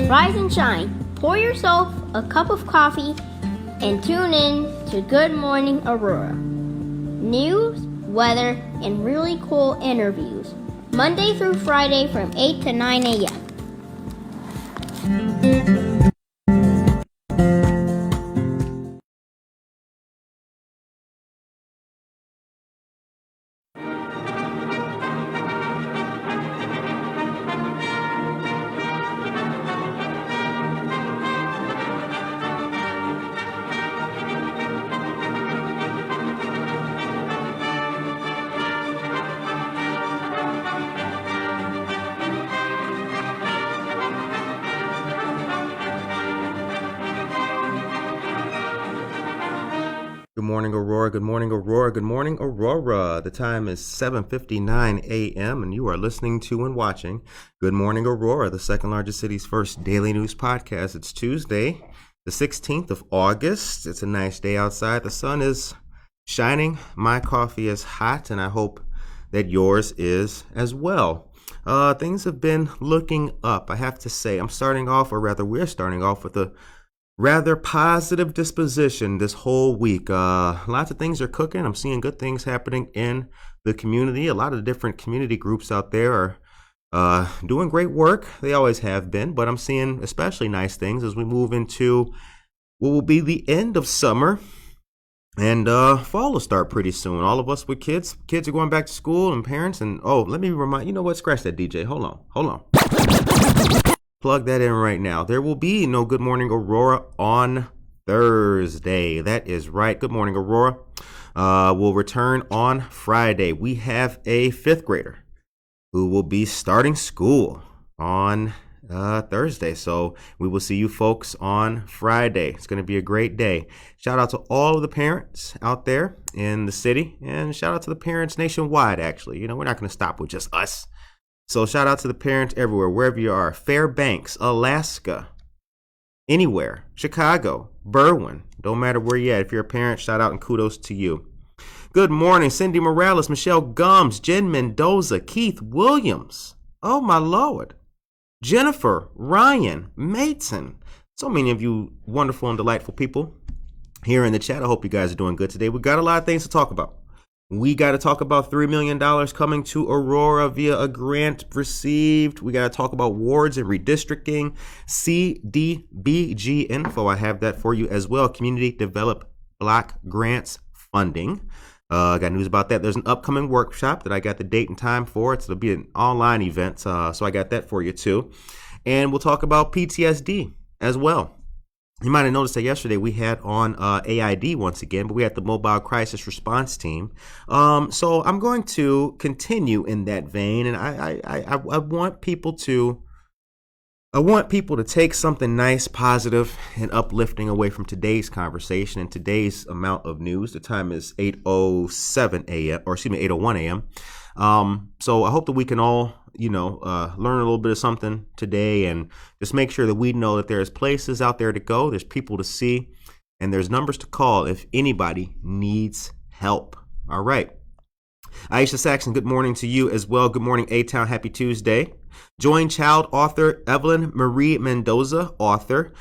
Rise and shine. Pour yourself a cup of coffee and tune in to Good Morning Aurora. News, weather, and really cool interviews. Monday through Friday from 8 to 9 a.m. Good morning, Aurora. Good morning, Aurora. Good morning, Aurora. The time is 7:59 a.m. and you are listening to and watching Good Morning, Aurora, the second largest city's first daily news podcast. It's Tuesday, the 16th of August. It's a nice day outside. The sun is shining. My coffee is hot, and I hope that yours is as well. Things have been looking up, I have to say. we're starting off with a rather positive disposition this whole week. Lots of things are cooking. I'm seeing good things happening in the community. A lot of the different community groups out there are doing great work. They always have been, but I'm seeing especially nice things as we move into what will be the end of summer, and fall will start pretty soon. All of us with kids are going back to school, and parents, and let me remind you know what, scratch that, DJ. Hold on. Plug that in right now. There will be no Good Morning Aurora on Thursday. That is right. Good Morning Aurora will return on Friday. We have a fifth grader who will be starting school on Thursday. So we will see you folks on Friday. It's going to be a great day. Shout out to all of the parents out there in the city, and shout out to the parents nationwide, actually. You know, we're not going to stop with just us. So shout out to the parents everywhere, wherever you are. Fairbanks, Alaska, anywhere. Chicago, Berwyn, don't matter where you're at. If you're a parent, shout out and kudos to you. Good morning, Cindy Morales, Michelle Gums, Jen Mendoza, Keith Williams. Oh, my Lord. Jennifer, Ryan, Mason. So many of you wonderful and delightful people here in the chat. I hope you guys are doing good today. We've got a lot of things to talk about. We got to talk about $3 million coming to Aurora via a grant received. We got to talk about wards and redistricting, CDBG info. I have that for you as well. Community Develop Block Grants Funding. I got news about that. There's an upcoming workshop that I got the date and time for. It'll be an online event, so I got that for you too. And we'll talk about PTSD as well. You might have noticed that yesterday we had on AID once again, but we had the Mobile Crisis Response Team. So I'm going to continue in that vein, and I want people to take something nice, positive, and uplifting away from today's conversation and today's amount of news. The time is 8:01 a.m. So I hope that we can all learn a little bit of something today, and just make sure that we know that there's places out there to go, there's people to see, and there's numbers to call if anybody needs help. All right. Aisha Saxon, good morning to you as well. Good morning, A-Town. Happy Tuesday. Join child author Evelyn Marie Mendoza, author,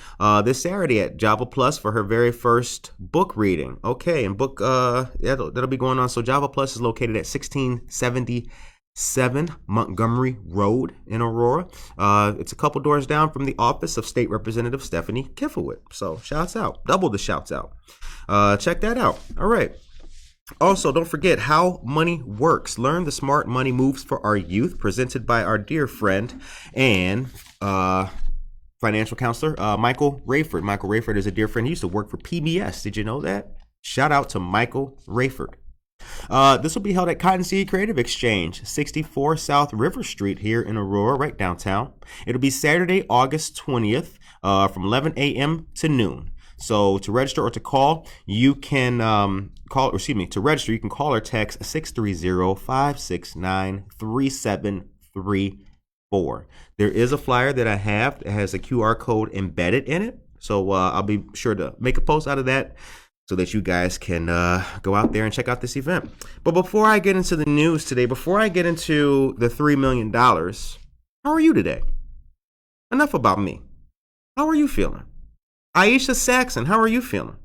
this Saturday at Java Plus for her very first book reading. Okay, and book that'll be going on. So Java Plus is located at 1677 Montgomery Road in Aurora. It's a couple doors down from the office of State Representative Stephanie Kifowit. So shouts out, double the shouts out. Check that out. All right. Also, don't forget How Money Works. Learn the smart money moves for our youth, presented by our dear friend and financial counselor, Michael Rayford. Michael Rayford is a dear friend. He used to work for PBS. Did you know that? Shout out to Michael Rayford. This will be held at Cottonseed Creative Exchange, 64 South River Street here in Aurora, right downtown. It'll be Saturday, August 20th, from 11 a.m. to noon. So to register or to call, you can to register, you can call or text 630-569-3734. There is a flyer that I have that has a QR code embedded in it. So I'll be sure to make a post out of that so that you guys can go out there and check out this event. But before I get into the news today, before I get into the $3 million, how are you today? Enough about me. How are you feeling? Aisha Saxon, how are you feeling?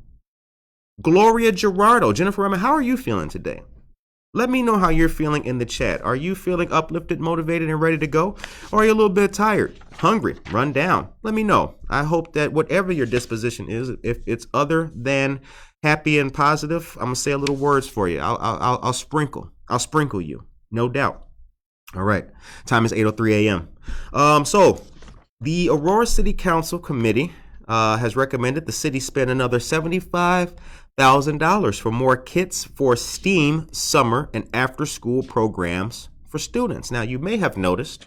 Gloria Gerardo, Jennifer Rema, how are you feeling today? Let me know how you're feeling in the chat. Are you feeling uplifted, motivated, and ready to go? Or are you a little bit tired, hungry, run down? Let me know. I hope that whatever your disposition is, if it's other than happy and positive, I'm going to say a little words for you. I'll sprinkle you, no doubt. All right. Time is 8:03 a.m. So the Aurora City Council Committee has recommended the city spend another $75,000 for more kits for STEAM summer and after school programs for students. Now, you may have noticed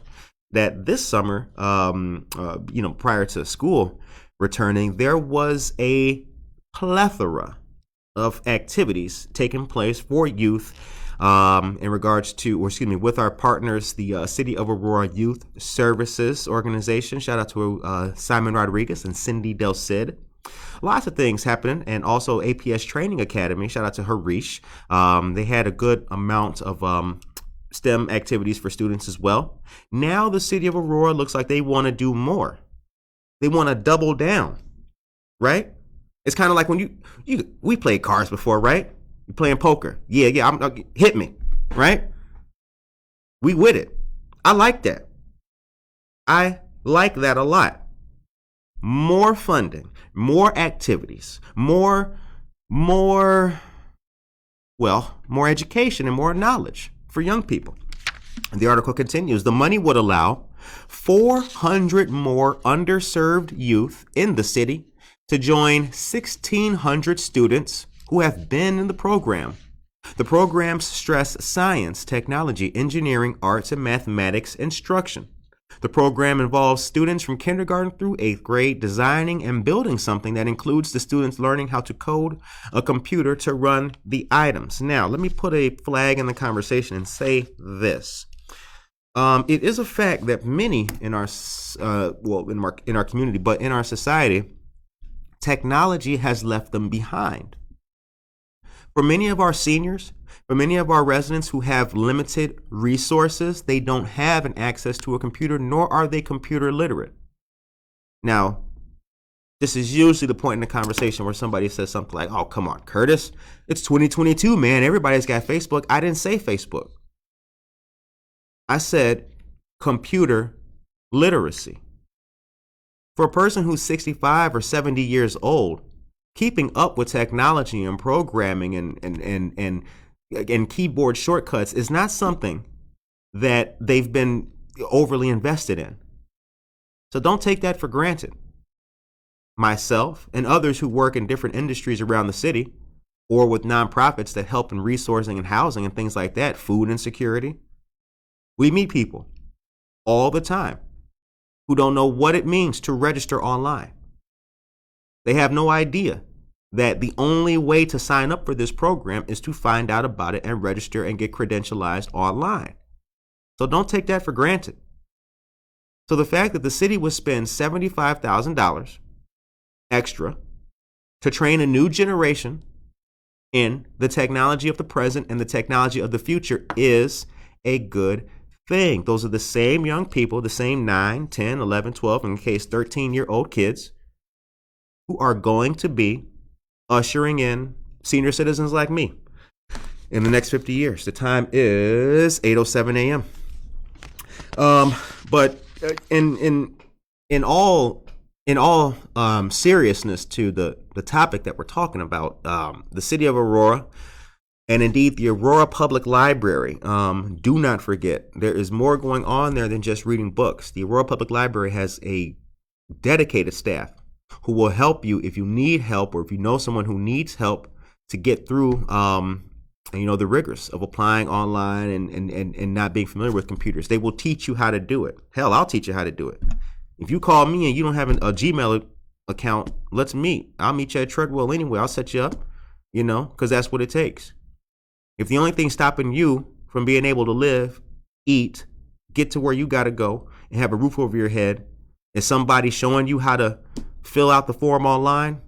that this summer, prior to school returning, there was a plethora of activities taking place for youth in regards to, with our partners, the City of Aurora Youth Services Organization. Shout out to Simon Rodriguez and Cindy Del Cid. Lots of things happening, and also APS Training Academy. Shout out to Harish. They had a good amount of STEM activities for students as well. Now the City of Aurora looks like they want to do more. They want to double down, right? It's kind of like when we played cards before, right? You're playing poker. Yeah, hit me, right? We with it. I like that. I like that a lot. More funding, more activities, more education and more knowledge for young people. And the article continues, the money would allow 400 more underserved youth in the city to join 1,600 students who have been in the program. The programs stress science, technology, engineering, arts, and mathematics instruction. The program involves students from kindergarten through 8th grade designing and building something that includes the students learning how to code a computer to run the items. Now, let me put a flag in the conversation and say this. It is a fact that many in our community, but in our society, technology has left them behind. For many of our seniors, for many of our residents who have limited resources, they don't have an access to a computer, nor are they computer literate. Now, this is usually the point in the conversation where somebody says something like, oh, come on, Curtis, it's 2022, man. Everybody's got Facebook. I didn't say Facebook. I said computer literacy. For a person who's 65 or 70 years old, keeping up with technology and programming and keyboard shortcuts is not something that they've been overly invested in. So don't take that for granted. Myself and others who work in different industries around the city or with nonprofits that help in resourcing and housing and things like that, food insecurity, we meet people all the time who don't know what it means to register online. They have no idea that the only way to sign up for this program is to find out about it and register and get credentialized online. So don't take that for granted. So the fact that the city would spend $75,000 extra to train a new generation in the technology of the present and the technology of the future is a good thing. Those are the same young people, the same 9, 10, 11, 12, in case 13-year-old kids who are going to be ushering in senior citizens like me in the next 50 years. The time is 8:07 a.m. But in all seriousness to the topic that we're talking about, the city of Aurora and indeed the Aurora Public Library, do not forget, there is more going on there than just reading books. The Aurora Public Library has a dedicated staff who will help you if you need help or if you know someone who needs help to get through the rigors of applying online and not being familiar with computers. They will teach you how to do it. Hell, I'll teach you how to do it. If you call me and you don't have a Gmail account, let's meet. I'll meet you at Treadwell anyway. I'll set you up, because that's what it takes. If the only thing stopping you from being able to live, eat, get to where you got to go, and have a roof over your head is somebody showing you how to fill out the form online,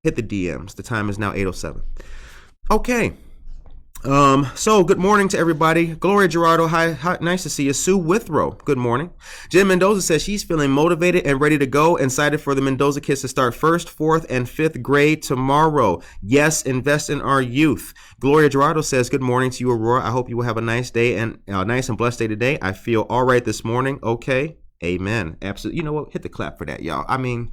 hit the DMs. The time is now 8:07. Okay. So good morning to everybody. Gloria Gerardo, hi, nice to see you. Sue Withrow, good morning. Jen Mendoza says she's feeling motivated and ready to go, and excited for the Mendoza kids to start 1st, 4th, and 5th grade tomorrow. Yes, invest in our youth. Gloria Gerardo says good morning to you, Aurora. I hope you will have a nice day and nice and blessed day today. I feel all right this morning. Okay, amen. Absolutely. You know what? Hit the clap for that, y'all. I mean,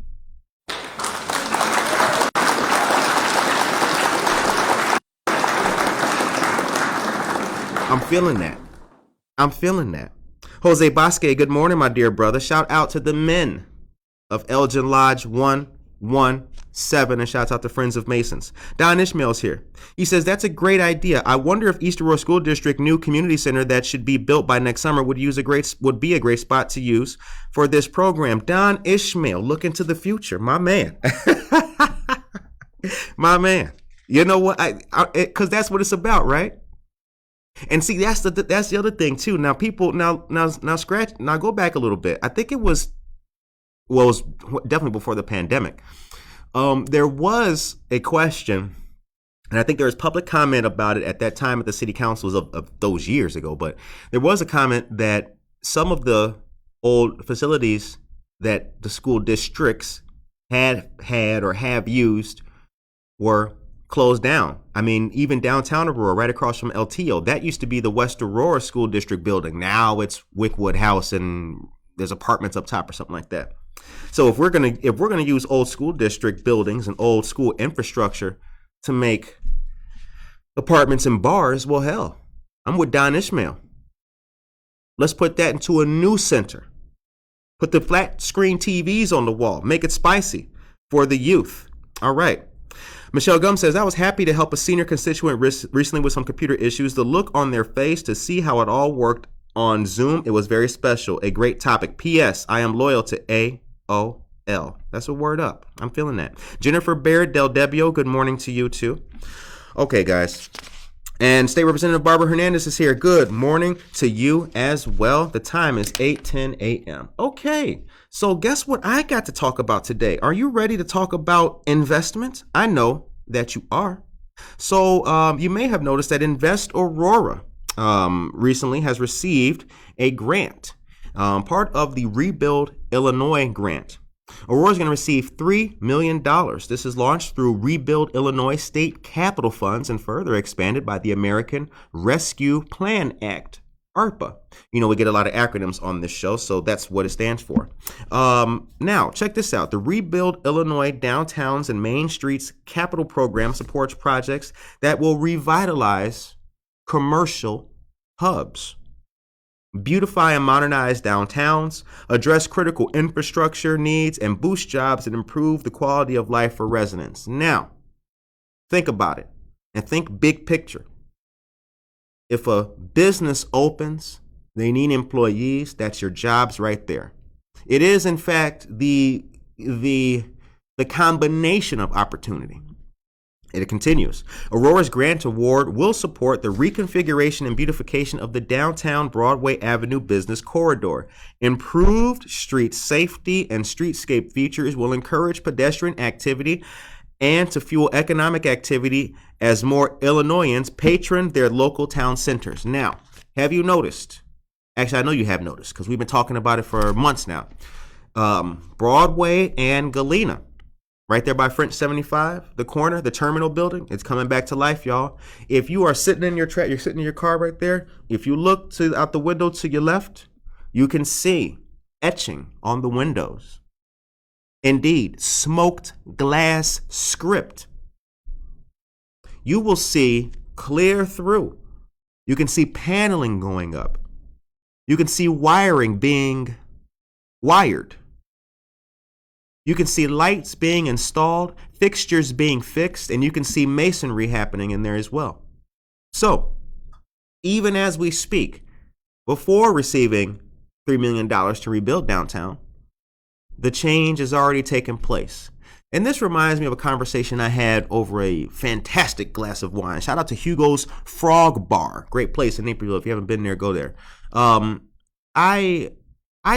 I'm feeling that. I'm feeling that. Jose Bosque, good morning, my dear brother. Shout out to the men of Elgin Lodge 117, and shout out to Friends of Masons. Don Ishmael's here. He says, that's a great idea. I wonder if East Aurora School District new community center that should be built by next summer would be a great spot to use for this program. Don Ishmael, look into the future. My man. My man. You know what? Because that's what it's about, right? And see, that's the other thing too. Now people now go back a little bit. I think it was definitely before the pandemic. There was a question, and I think there was public comment about it at that time at the city councils of those years ago. But there was a comment that some of the old facilities that the school districts had or have used were closed down. I mean, even downtown Aurora, right across from LTO, that used to be the West Aurora School District building. Now it's Wickwood House and there's apartments up top or something like that. So if we're gonna use old school district buildings and old school infrastructure to make apartments and bars, well, hell, I'm with Don Ishmael. Let's put that into a new center. Put the flat screen TVs on the wall. Make it spicy for the youth. All right. Michelle Gum says, I was happy to help a senior constituent recently with some computer issues. The look on their face to see how it all worked on Zoom, it was very special. A great topic. P.S. I am loyal to AOL. That's a word up. I'm feeling that. Jennifer Baird Del Debbio, good morning to you too. Okay, guys. And State Representative Barbara Hernandez is here. Good morning to you as well. The time is 8:10 a.m. Okay. So guess what I got to talk about today? Are you ready to talk about investment? I know that you are. So you may have noticed that Invest Aurora recently has received a grant, part of the Rebuild Illinois grant. Aurora is going to receive $3 million. This is launched through Rebuild Illinois State Capital Funds and further expanded by the American Rescue Plan Act. ARPA. You know, we get a lot of acronyms on this show, so that's what it stands for. Now, check this out. The Rebuild Illinois Downtowns and Main Streets Capital Program supports projects that will revitalize commercial hubs, beautify and modernize downtowns, address critical infrastructure needs, and boost jobs and improve the quality of life for residents. Now, think about it and think big picture. If a business opens, they need employees. That's your jobs right there. It is, in fact, the combination of opportunity. It continues. Aurora's grant award will support the reconfiguration and beautification of the downtown Broadway Avenue business corridor. Improved street safety and streetscape features will encourage pedestrian activity and to fuel economic activity as more Illinoisans patron their local town centers. Now, have you noticed? Actually, I know you have noticed because we've been talking about it for months now. Broadway and Galena, right there by French 75, the corner, the terminal building, it's coming back to life, y'all. If you are sitting in your you're sitting in your car right there. If you look out the window to your left, you can see etching on the windows. Indeed, smoked glass script. You will see clear through. You can see paneling going up. You can see wiring being wired. You can see lights being installed, fixtures being fixed, and you can see masonry happening in there as well. So, even as we speak, before receiving $3 million to rebuild downtown, the change has already taken place. And this reminds me of a conversation I had over a fantastic glass of wine. Shout out to Hugo's Frog Bar. Great place in Naperville. If you haven't been there, go there. I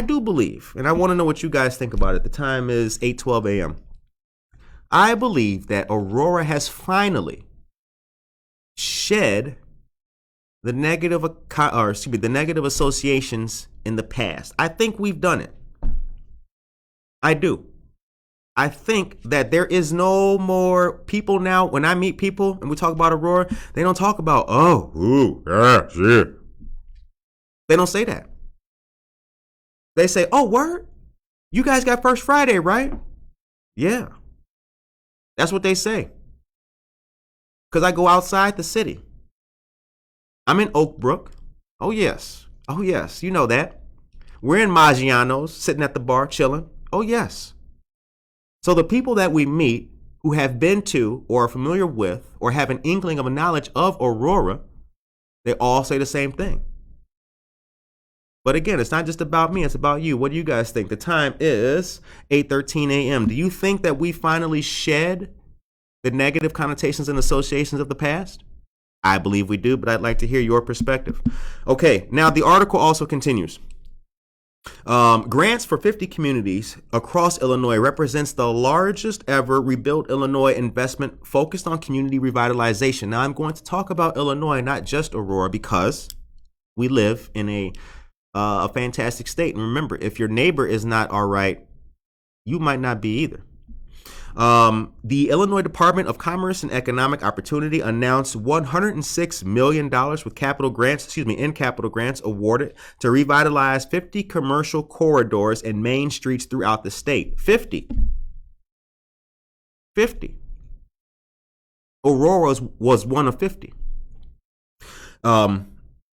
do believe, and I want to know what you guys think about it. The time is 8:12 a.m. I believe that Aurora has finally shed the the negative associations in the past. I think we've done it. I do. I think that there is no more people now. When I meet people and we talk about Aurora, they don't talk about, shit. They don't say that. They say, oh, word? You guys got First Friday, right? Yeah. That's what they say. Because I go outside the city. I'm in Oak Brook. Oh, yes. Oh, yes. You know that. We're in Maggiano's, sitting at the bar, chilling. Oh, yes. So the people that we meet who have been to or are familiar with or have an inkling of a knowledge of Aurora, they all say the same thing. But again, it's not just about me, it's about you. What do you guys think? The time is 8:13 a.m. Do you think that we finally shed the negative connotations and associations of the past? I believe we do, but I'd like to hear your perspective. Okay, now the article also continues. Grants for 50 communities across Illinois represents the largest ever Rebuild Illinois investment focused on community revitalization. Now, I'm going to talk about Illinois, not just Aurora, because we live in a fantastic state. And remember, if your neighbor is not all right, you might not be either. The Illinois Department of Commerce and Economic Opportunity announced $106 million with capital grants awarded to revitalize 50 commercial corridors and main streets throughout the state. 50. Aurora was one of 50.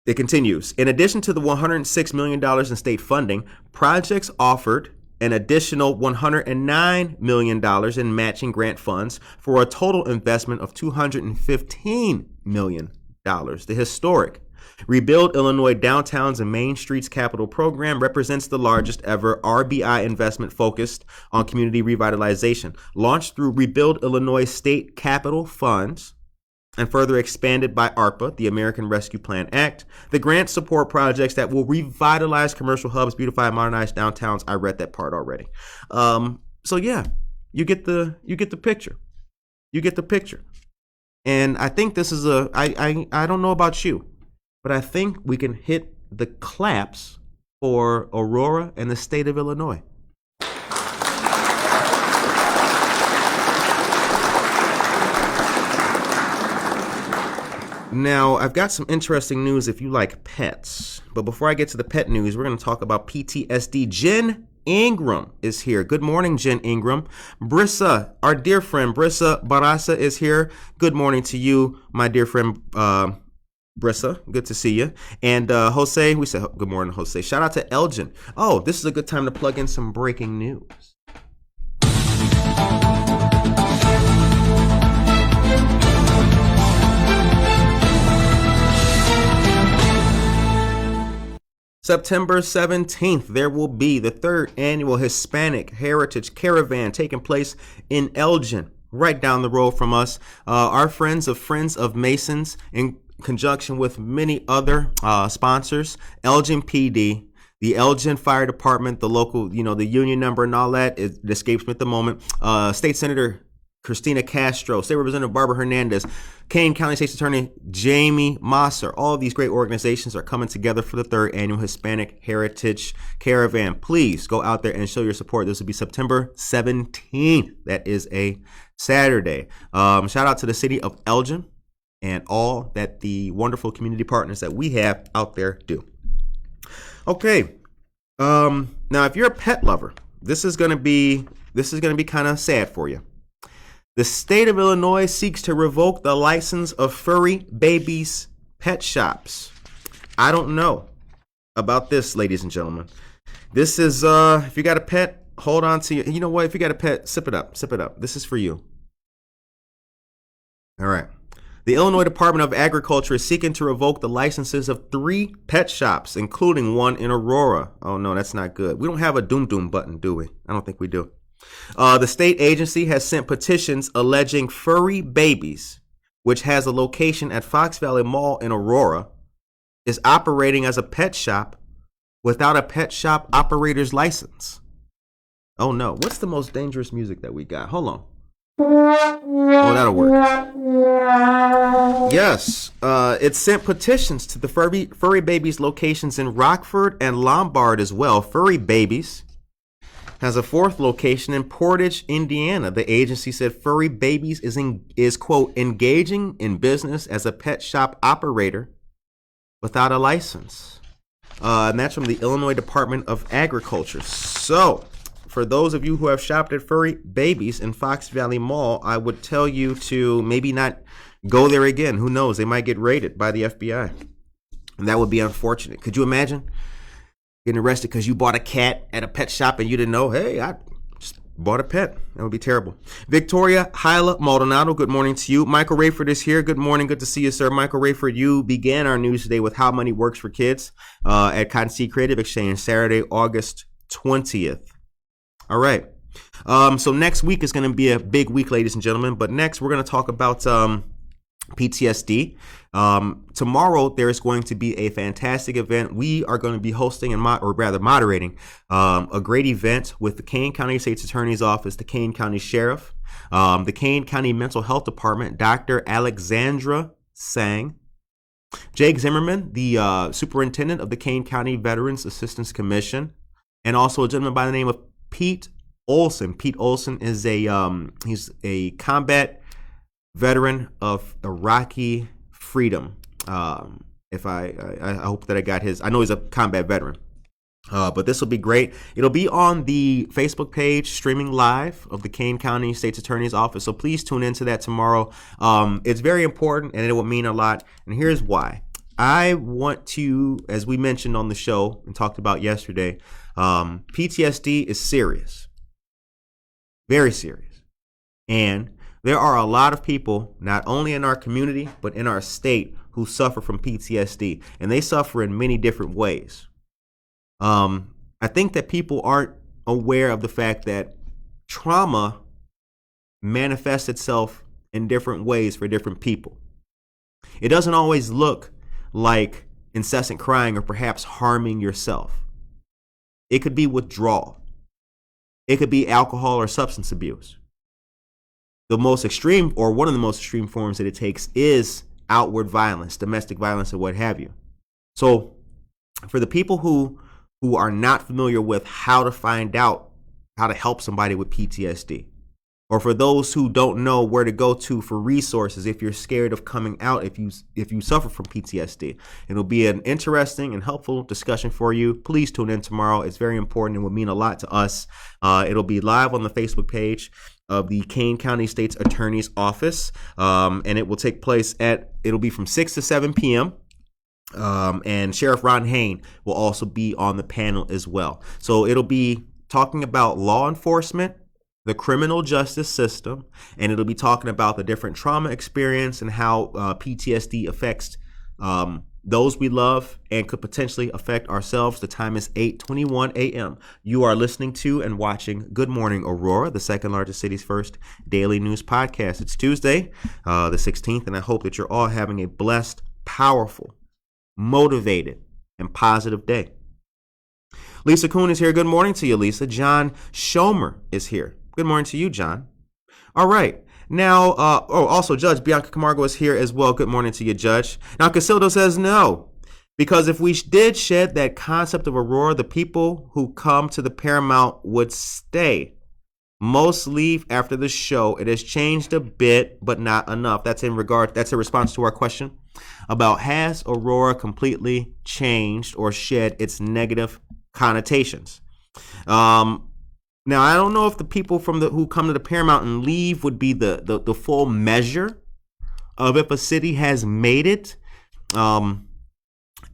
It continues. In addition to the $106 million in state funding, projects offered an additional $109 million in matching grant funds for a total investment of $215 million. The historic Rebuild Illinois Downtowns and Main Streets Capital Program represents the largest ever RBI investment focused on community revitalization, launched through Rebuild Illinois State Capital Funds and further expanded by ARPA, the American Rescue Plan Act. The grants support projects that will revitalize commercial hubs, beautify and modernize downtowns. I read that part already. So yeah, you get the picture. You get the picture. And I think this is I don't know about you, but I think we can hit the claps for Aurora and the state of Illinois. Now, I've got some interesting news if you like pets. But before I get to the pet news, we're going to talk about PTSD. Jen Ingram is here. Good morning, Jen Ingram. Brissa, our dear friend Brissa Barasa is here. Good morning to you, my dear friend Brissa. Good to see you. And Jose, we said good morning, Jose. Shout out to Elgin. Oh, this is a good time to plug in some breaking news. September 17th, there will be the third annual Hispanic Heritage Caravan taking place in Elgin, right down the road from us. Our Friends of Masons, in conjunction with many other sponsors, Elgin PD, the Elgin Fire Department, the local, the union number and all that, it escapes me at the moment. State Senator Christina Castro, State Representative Barbara Hernandez, Kane County State's Attorney Jamie Mosser. All of these great organizations are coming together for the third annual Hispanic Heritage Caravan. Please go out there and show your support. This will be September 17th. That is a Saturday. Shout out to the city of Elgin and all that the wonderful community partners that we have out there do. Okay. Now, if you're a pet lover, this is going to be kind of sad for you. The state of Illinois seeks to revoke the license of furry babies pet shops. I don't know about this, ladies and gentlemen. This is, if you got a pet, hold on to you know what? If you got a pet, sip it up. This is for you. All right. The Illinois Department of Agriculture is seeking to revoke the licenses of 3 pet shops, including one in Aurora. Oh, no, that's not good. We don't have a doom button, do we? I don't think we do. The state agency has sent petitions alleging Furry Babies, which has a location at Fox Valley Mall in Aurora, is operating as a pet shop without a pet shop operator's license. Oh no, what's the most dangerous music that we got? Hold on. Oh, that'll work. Yes, it sent petitions to the Furry Babies locations in Rockford and Lombard as well. Furry Babies has a fourth location in Portage, Indiana. The agency said Furry Babies is quote, engaging in business as a pet shop operator without a license. And that's from the Illinois Department of Agriculture. So, for those of you who have shopped at Furry Babies in Fox Valley Mall, I would tell you to maybe not go there again. Who knows? They might get raided by the FBI. And that would be unfortunate. Could you imagine getting arrested because you bought a cat at a pet shop and you didn't know, hey, I just bought a pet? That would be terrible. Victoria Hyla Maldonado, good morning to you. Michael Rayford is here. Good morning. Good to see you, sir. Michael Rayford, you began our news today with How Money Works for Kids at Cotton Seed Creative Exchange, Saturday, August 20th. All right. So next week is going to be a big week, ladies and gentlemen. But next, we're going to talk about PTSD. Tomorrow, there is going to be a fantastic event. We are going to be hosting and moderating a great event with the Kane County State's Attorney's Office, the Kane County Sheriff, the Kane County Mental Health Department, Dr. Alexandra Sang, Jake Zimmerman, the Superintendent of the Kane County Veterans Assistance Commission, and also a gentleman by the name of Pete Olson. Pete Olson is he's a combat veteran of Iraqi freedom. If I hope that I got his. I know he's a combat veteran. But this will be great. It'll be on the Facebook page, streaming live, of the Kane County State's Attorney's Office. So please tune into that tomorrow. It's very important and it will mean a lot. And here's why. I want to, as we mentioned on the show and talked about yesterday, PTSD is serious, very serious. And there are a lot of people, not only in our community, but in our state, who suffer from PTSD, and they suffer in many different ways. I think that people aren't aware of the fact that trauma manifests itself in different ways for different people. It doesn't always look like incessant crying or perhaps harming yourself. It could be withdrawal. It could be alcohol or substance abuse. The most extreme, or one of the most extreme forms that it takes, is outward violence, domestic violence, or what have you. So for the people who are not familiar with how to find out how to help somebody with PTSD, or for those who don't know where to go to for resources if you're scared of coming out, if you suffer from PTSD, it'll be an interesting and helpful discussion for you. Please tune in tomorrow. It's very important and will mean a lot to us. It'll be live on the Facebook page of the Kane County State's Attorney's Office, and it will take place it'll be from 6 to 7 p.m., and Sheriff Ron Hain will also be on the panel as well. So it'll be talking about law enforcement, the criminal justice system, and it'll be talking about the different trauma experience and how PTSD affects those we love and could potentially affect ourselves. The time is 8:21 a.m. You are listening to and watching Good Morning Aurora, the second largest city's first daily news podcast. It's Tuesday, the 16th, and I hope that you're all having a blessed, powerful, motivated, and positive day. Lisa Kuhn is here. Good morning to you, Lisa. John Schomer is here. Good morning to you, John. All right. Now, also Judge Bianca Camargo is here as well. Good morning to you, Judge. Now, Casildo says no, because if we did shed that concept of Aurora, the people who come to the Paramount would stay. Most leave after the show. It has changed a bit, but not enough. That's a response to our question about, has Aurora completely changed or shed its negative connotations? Now, I don't know if the people who come to the Paramount and leave would be the full measure of if a city has made it. And,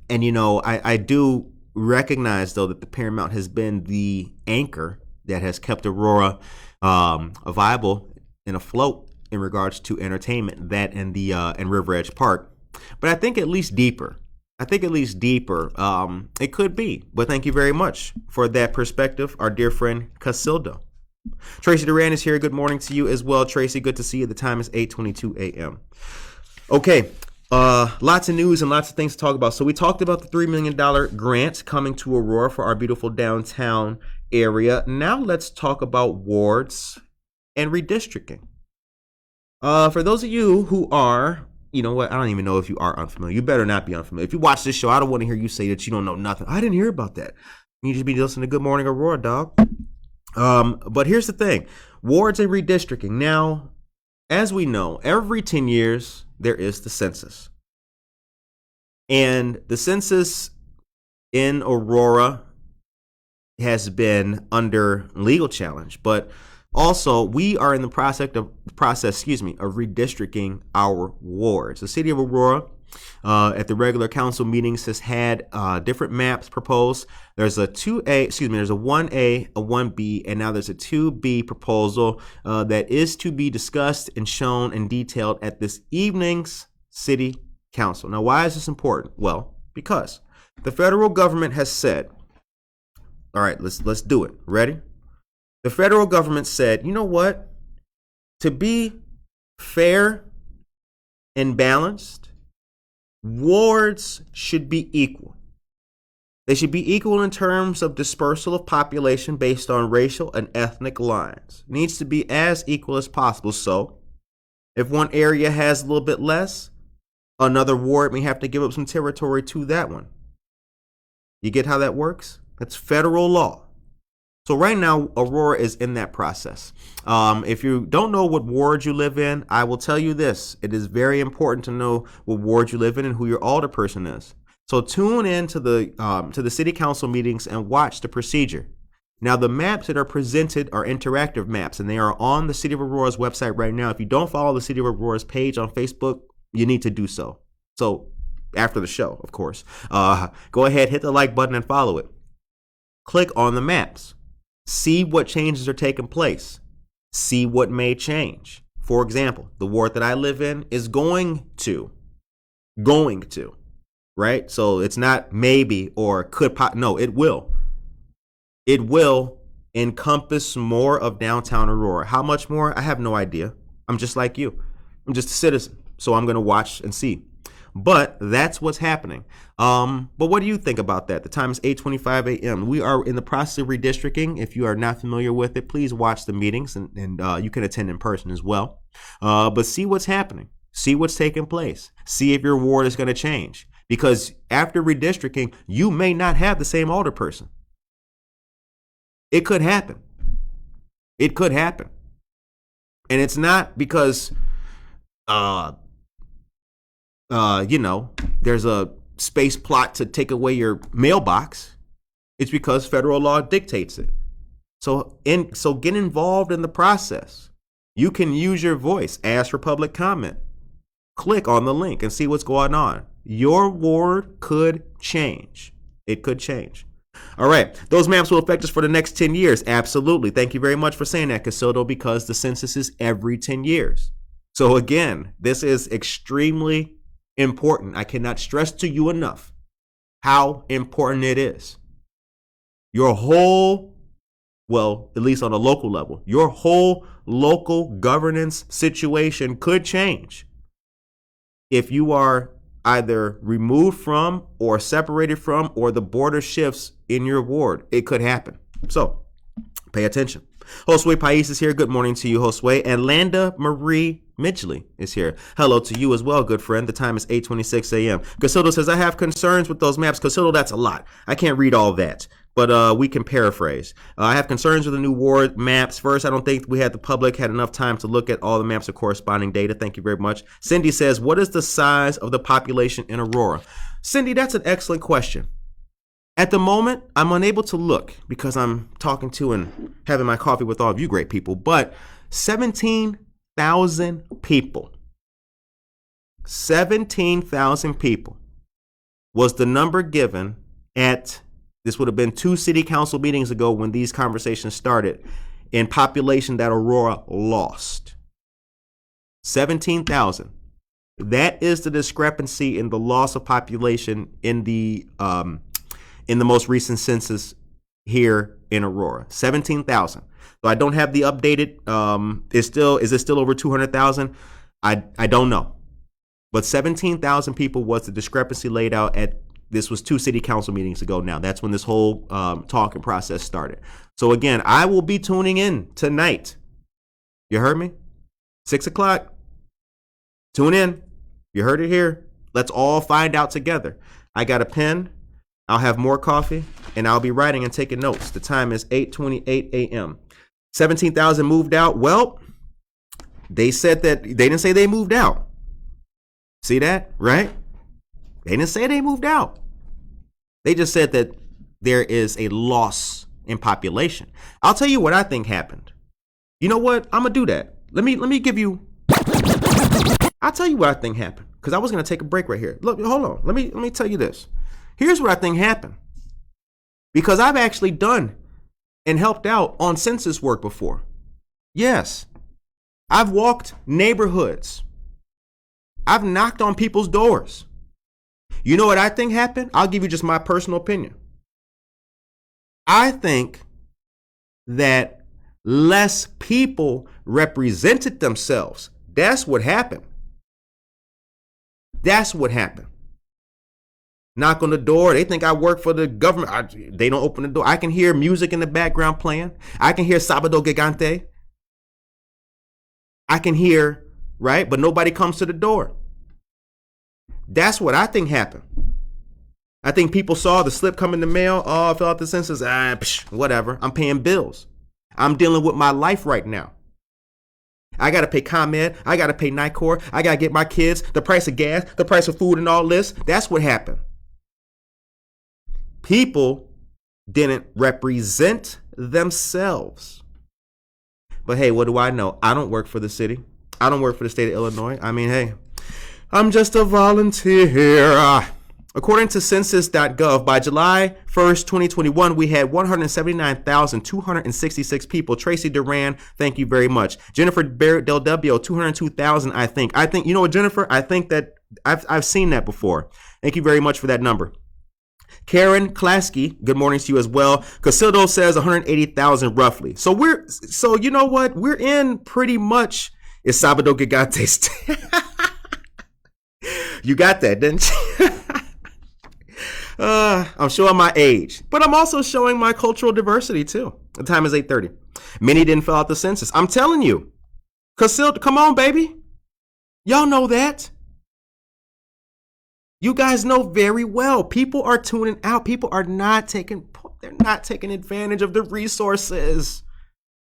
I do recognize, though, that the Paramount has been the anchor that has kept Aurora viable and afloat in regards to entertainment, that and River Edge Park. But I think at least deeper. It could be. But thank you very much for that perspective, our dear friend Casildo. Tracy Duran is here. Good morning to you as well, Tracy. Good to see you. The time is 8:22 a.m. Okay, lots of news and lots of things to talk about. So we talked about the $3 million grant coming to Aurora for our beautiful downtown area. Now let's talk about wards and redistricting. For those of you who are, you know what? I don't even know if you are unfamiliar. You better not be unfamiliar. If you watch this show, I don't want to hear you say that you don't know nothing. I didn't hear about that. You just be listening to Good Morning Aurora, dog. But here's the thing. Wards and redistricting. Now, as we know, every 10 years, there is the census. And the census in Aurora has been under legal challenge, but also we are in the process of redistricting our wards. The city of Aurora, at the regular council meetings, has had different maps proposed. There's a 2A, there's a 1A, a 1B, and now there's a 2B proposal that is to be discussed and shown and detailed at this evening's city council. Now, why is this important? Well, because the federal government has said, all right, let's do it. Ready? The federal government said, you know what? To be fair and balanced, wards should be equal. They should be equal in terms of dispersal of population based on racial and ethnic lines. It needs to be as equal as possible. So if one area has a little bit less, another ward may have to give up some territory to that one. You get how that works? That's federal law. So right now, Aurora is in that process. If you don't know what ward you live in, I will tell you this. It is very important to know what ward you live in and who your alderperson is. So tune in to the city council meetings and watch the procedure. Now, the maps that are presented are interactive maps, and they are on the City of Aurora's website right now. If you don't follow the City of Aurora's page on Facebook, you need to do so. So after the show, of course, go ahead, hit the like button and follow it. Click on the maps. See what changes are taking place. See what may change. For example, the ward that I live in is going to, right? So it's not maybe or could, no, it will. It will encompass more of downtown Aurora. How much more? I have no idea. I'm just like you. I'm just a citizen. So I'm going to watch and see. But that's what's happening. But what do you think about that? The time is 8:25 a.m. We are in the process of redistricting. If you are not familiar with it, please watch the meetings and you can attend in person as well. But see what's happening. See what's taking place. See if your ward is going to change. Because after redistricting, you may not have the same alderperson. It could happen. It could happen. And it's not because there's a space plot to take away your mailbox. It's because federal law dictates it. So get involved in the process. You can use your voice, ask for public comment, click on the link and see what's going on. Your ward could change. It could change. All right. Those maps will affect us for the next 10 years. Absolutely. Thank you very much for saying that, Casildo, because the census is every 10 years. So again, this is extremely important. I cannot stress to you enough how important it is. Your whole, well, at least on a local level, your whole local governance situation could change if you are either removed from or separated from, or the border shifts in your ward. It could happen. So pay attention. Josue Pais is here. Good morning to you, Josue. And Landa Marie Midgley is here. Hello to you as well, good friend. The time is 8:26 a.m. Casildo says, I have concerns with those maps. Casildo, that's a lot. I can't read all that, but we can paraphrase. I have concerns with the new ward maps. First, I don't think the public had enough time to look at all the maps of corresponding data. Thank you very much. Cindy says, what is the size of the population in Aurora? Cindy, that's an excellent question. At the moment, I'm unable to look because I'm talking to and having my coffee with all of you great people, but 17,000 people. 17,000 people was the number given at, this would have been 2 city council meetings ago when these conversations started, in population that Aurora lost. 17,000. That is the discrepancy in the loss of population in the most recent census here in Aurora. 17,000. So I don't have the updated. Is it still over 200,000? I don't know. But 17,000 people was the discrepancy laid out at, this was 2 city council meetings ago now. That's when this whole talking process started. So again, I will be tuning in tonight. You heard me? 6 o'clock. Tune in. You heard it here. Let's all find out together. I got a pen. I'll have more coffee, and I'll be writing and taking notes. The time is 8:28 a.m. 17,000 moved out. Well, they said that they didn't say they moved out. See that, right? They didn't say they moved out. They just said that there is a loss in population. I'll tell you what I think happened. You know what? I'm gonna do that. Let me give you. I'll tell you what I think happened, because I was gonna take a break right here. Look, hold on. Let me tell you this. Here's what I think happened. Because I've actually done and helped out on census work before. Yes, I've walked neighborhoods. I've knocked on people's doors. You know what I think happened? I'll give you just my personal opinion. I think that less people represented themselves. That's what happened. That's what happened. Knock on the door. They think I work for the government. They don't open the door. I can hear music in the background playing. I can hear Sábado Gigante. I can hear, right? But nobody comes to the door. That's what I think happened. I think people saw the slip come in the mail. Oh, I fill out the census. Whatever. I'm paying bills. I'm dealing with my life right now. I got to pay ComEd. I got to pay NICOR. I got to get my kids, the price of gas, the price of food and all this. That's what happened. People didn't represent themselves. But hey, what do I know? I don't work for the city. I don't work for the state of Illinois. I mean, hey, I'm just a volunteer. According to census.gov, by July 1st, 2021, we had 179,266 people. Tracy Duran, thank you very much. Jennifer Barrett Del Debbio, 202,000, I think. You know what, Jennifer? I think that I've seen that before. Thank you very much for that number. Karen Klasky, good morning to you as well. Casildo says 180,000 roughly. So you know what? We're in pretty much it's Sábado Gigante. You got that, didn't you? I'm showing my age, but I'm also showing my cultural diversity too. The time is 8:30. Many didn't fill out the census. I'm telling you. Casildo, come on, baby. Y'all know that. You guys know very well. People are tuning out. People are not taking advantage of the resources.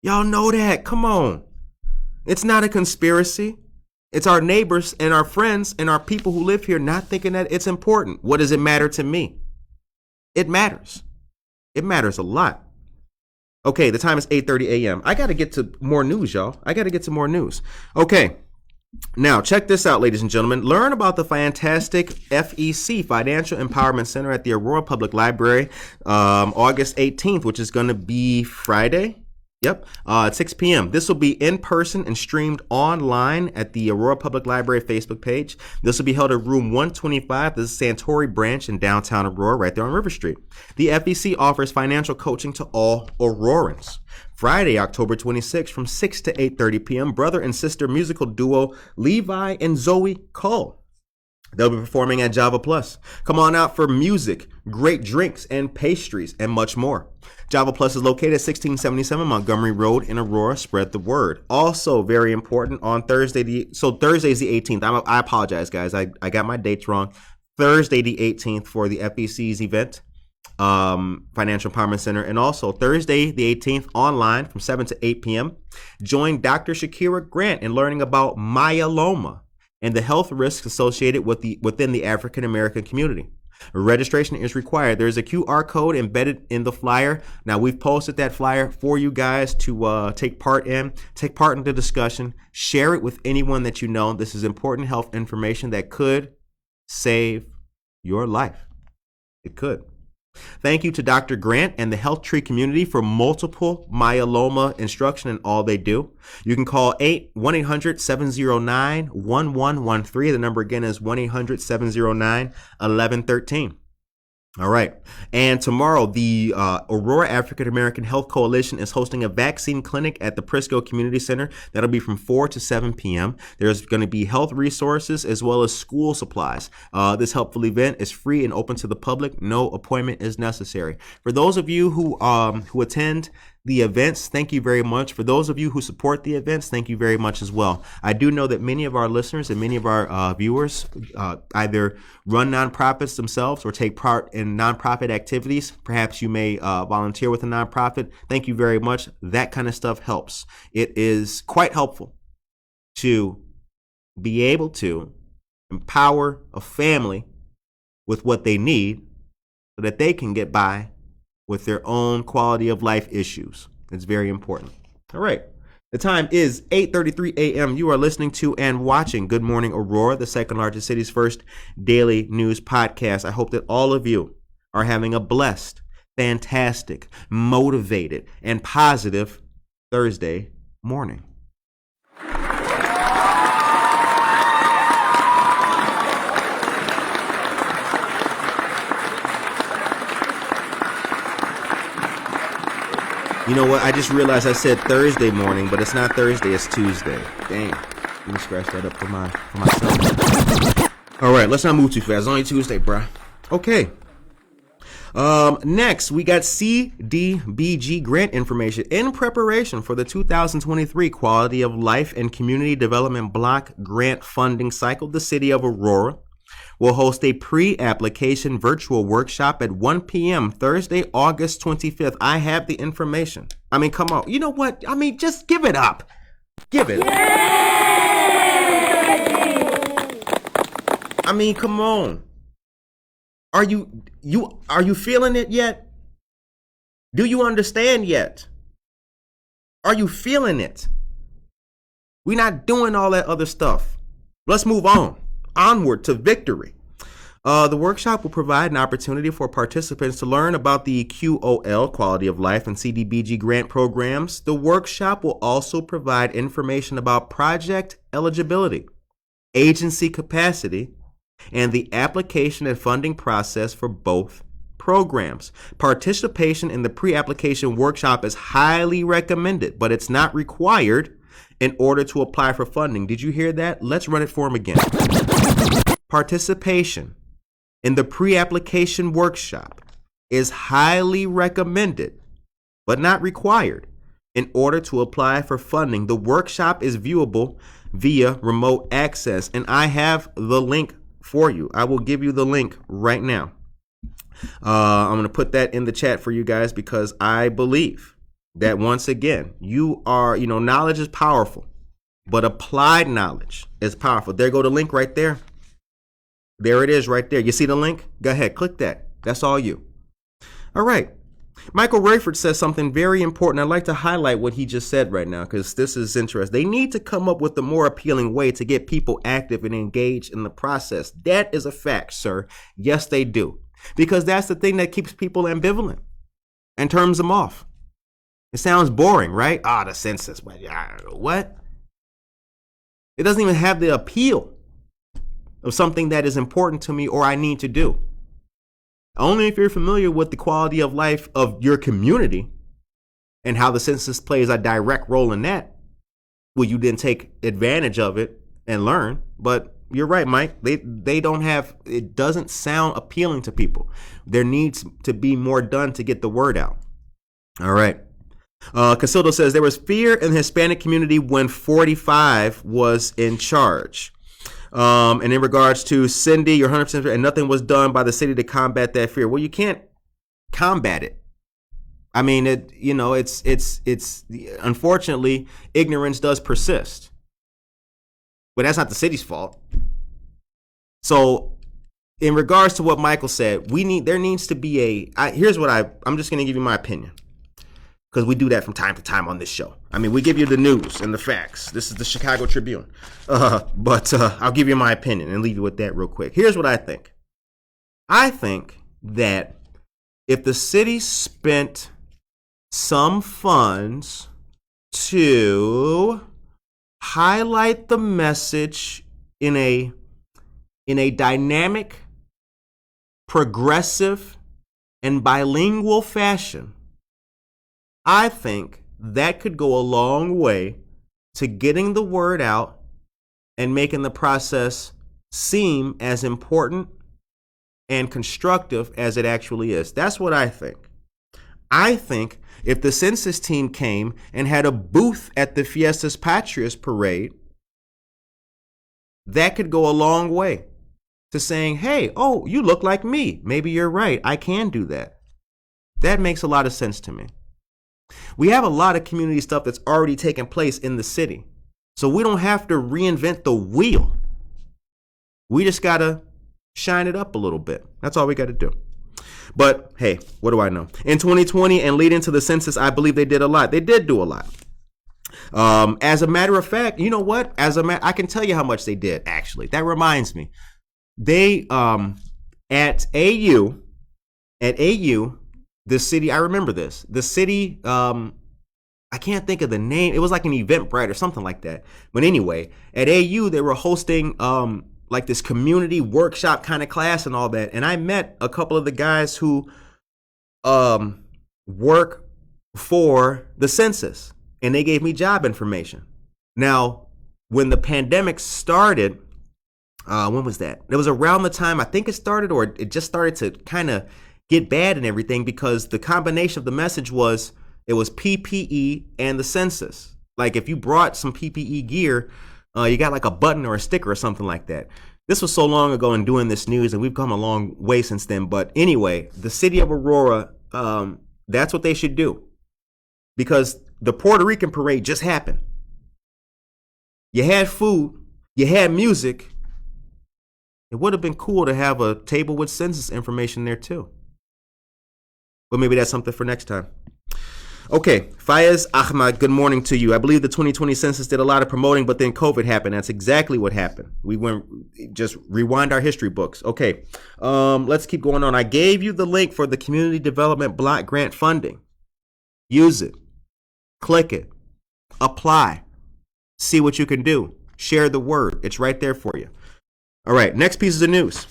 Y'all know that. Come on. It's not a conspiracy. It's our neighbors and our friends and our people who live here not thinking that it's important. What does it matter to me? It matters. It matters a lot. Okay, the time is 8:30 a.m. I got to get to more news, y'all. I got to get to more news. Okay. Now, check this out, ladies and gentlemen. Learn about the fantastic FEC, Financial Empowerment Center at the Aurora Public Library, August 18th, which is going to be Friday. Yep, at 6 p.m. This will be in person and streamed online at the Aurora Public Library Facebook page. This will be held at room 125. This is Santori Branch in downtown Aurora, right there on River Street. The FEC offers financial coaching to all Aurorans. Friday, October 26th from 6 to 8:30 p.m., brother and sister musical duo Levi and Zoe Cull. They'll be performing at Java Plus. Come on out for music, great drinks, and pastries, and much more. Java Plus is located at 1677 Montgomery Road in Aurora. Spread the word. Also, very important, on Thursday, Thursday is the 18th. I apologize, guys. I got my dates wrong. Thursday, the 18th for the FEC's event, Financial Empowerment Center. And also Thursday, the 18th, online from 7 to 8 p.m. Join Dr. Shakira Grant in learning about myeloma and the health risks associated within the African American community. Registration is required. There's a QR code embedded in the flyer. Now, we've posted that flyer for you guys to take part in the discussion. Share it with anyone that you know. This is important health information that could save your life. It could. Thank you to Dr. Grant and the Health Tree community for multiple myeloma instruction and all they do. You can call 1-800-709-1113. The number again is 1-800-709-1113. All right. And tomorrow, the Aurora African American Health Coalition is hosting a vaccine clinic at the Prisco Community Center. That'll be from 4 to 7 p.m. There's going to be health resources as well as school supplies. This helpful event is free and open to the public. No appointment is necessary. For those of you who attend the events, thank you very much. For those of you who support the events, thank you very much as well. I do know that many of our listeners and many of our viewers either run nonprofits themselves or take part in nonprofit activities. Perhaps you may volunteer with a nonprofit. Thank you very much. That kind of stuff helps. It is quite helpful to be able to empower a family with what they need so that they can get by with their own quality of life issues. It's very important. All right. The time is 8:33 a.m. You are listening to and watching Good Morning Aurora, the second largest city's first daily news podcast. I hope that all of you are having a blessed, fantastic, motivated, and positive Thursday morning. You know what? I just realized I said Thursday morning, but it's not Thursday, it's Tuesday. Dang. Let me scratch that up for myself. All right, let's not move too fast. It's only Tuesday, bruh. Okay. Next, we got CDBG grant information in preparation for the 2023 Quality of Life and Community Development Block Grant Funding Cycle. The City of Aurora will host a pre-application virtual workshop at 1 p.m. Thursday, August 25th. I have the information. I mean, come on. You know what? I mean, just give it up. Give it. Yay! I mean, come on. Are you feeling it yet? Do you understand yet? Are you feeling it? We're not doing all that other stuff. Let's move on. Onward to victory. The workshop will provide an opportunity for participants to learn about the QOL, Quality of Life, and CDBG grant programs. The workshop will also provide information about project eligibility, agency capacity, and the application and funding process for both programs. Participation in the pre-application workshop is highly recommended, but it's not required in order to apply for funding. Did you hear that? Let's run it for them again. Participation in the pre-application workshop is highly recommended, but not required in order to apply for funding. The workshop is viewable via remote access, and I have the link for you. I will give you the link right now. I'm going to put that in the chat for you guys because I believe that once again, knowledge is powerful, but applied knowledge is powerful. There go the link right there. There it is right there. You see the link? Go ahead, click that. That's all you. All right. Michael Rayford says something very important. I'd like to highlight what he just said right now because this is interesting. They need to come up with a more appealing way to get people active and engaged in the process. That is a fact, sir. Yes, they do. Because that's the thing that keeps people ambivalent and turns them off. It sounds boring, right? The census. What? It doesn't even have the appeal of something that is important to me or I need to do. Only if you're familiar with the quality of life of your community and how the census plays a direct role in that, will you then take advantage of it and learn. But you're right, Mike. They don't have, it doesn't sound appealing to people. There needs to be more done to get the word out. All right. Casildo says there was fear in the Hispanic community when 45 was in charge. And in regards to Cindy, you're 100% right, and nothing was done by the city to combat that fear. Well, you can't combat it. I mean, it's unfortunately, ignorance does persist. But that's not the city's fault. So in regards to what Michael said, there needs to be here's what I'm just going to give you my opinion. Because we do that from time to time on this show. I mean, we give you the news and the facts. This is the Chicago Tribune. But I'll give you my opinion and leave you with that real quick. Here's what I think. I think that if the city spent some funds to highlight the message in a dynamic, progressive, and bilingual fashion, I think that could go a long way to getting the word out and making the process seem as important and constructive as it actually is. That's what I think. I think if the census team came and had a booth at the Fiestas Patrias parade, that could go a long way to saying, hey, oh, you look like me. Maybe you're right. I can do that. That makes a lot of sense to me. We have a lot of community stuff that's already taken place in the city. So we don't have to reinvent the wheel. We just got to shine it up a little bit. That's all we got to do. But hey, what do I know? In 2020 and leading to the census, I believe they did a lot. They did do a lot. As a matter of fact, you know what? I can tell you how much they did, actually. That reminds me. They, at AU, the city, I remember this. The city, I can't think of the name. It was like an Eventbrite or something like that. But anyway, at AU, they were hosting like this community workshop kind of class and all that. And I met a couple of the guys who work for the census, and they gave me job information. Now, when the pandemic started, when was that? It was around the time I think it started, or it just started to kind of get bad and everything, because the combination of the message was it was PPE and the census. Like if you brought some PPE gear, you got like a button or a sticker or something like that. This was so long ago in doing this news, and we've come a long way since then. But anyway, the city of Aurora, that's what they should do, because the Puerto Rican parade just happened. You had food, you had music. It would have been cool to have a table with census information there too. But maybe that's something for next time. Okay, Fayez Ahmad, good morning to you. I believe the 2020 census did a lot of promoting, but then COVID happened. That's exactly what happened. We went, just rewind our history books. Okay, let's keep going on. I gave you the link for the Community Development Block Grant funding. Use it. Click it. Apply. See what you can do. Share the word. It's right there for you. All right, next piece of news.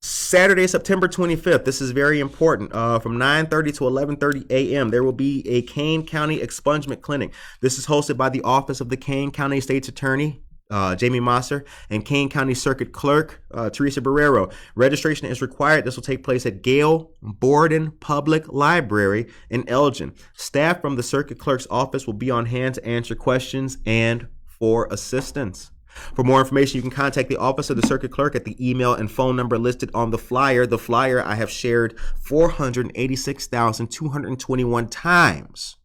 Saturday, September 25th. This is very important. From 9:30 to 11:30 a.m. there will be a Kane County expungement clinic. This is hosted by the Office of the Kane County State's Attorney, Jamie Mosser, and Kane County Circuit Clerk, Teresa Barrero. Registration is required. This will take place at Gale Borden Public Library in Elgin. Staff from the Circuit Clerk's office will be on hand to answer questions and for assistance. For more information, you can contact the Office of the Circuit Clerk at the email and phone number listed on the flyer. The flyer I have shared 486,221 times.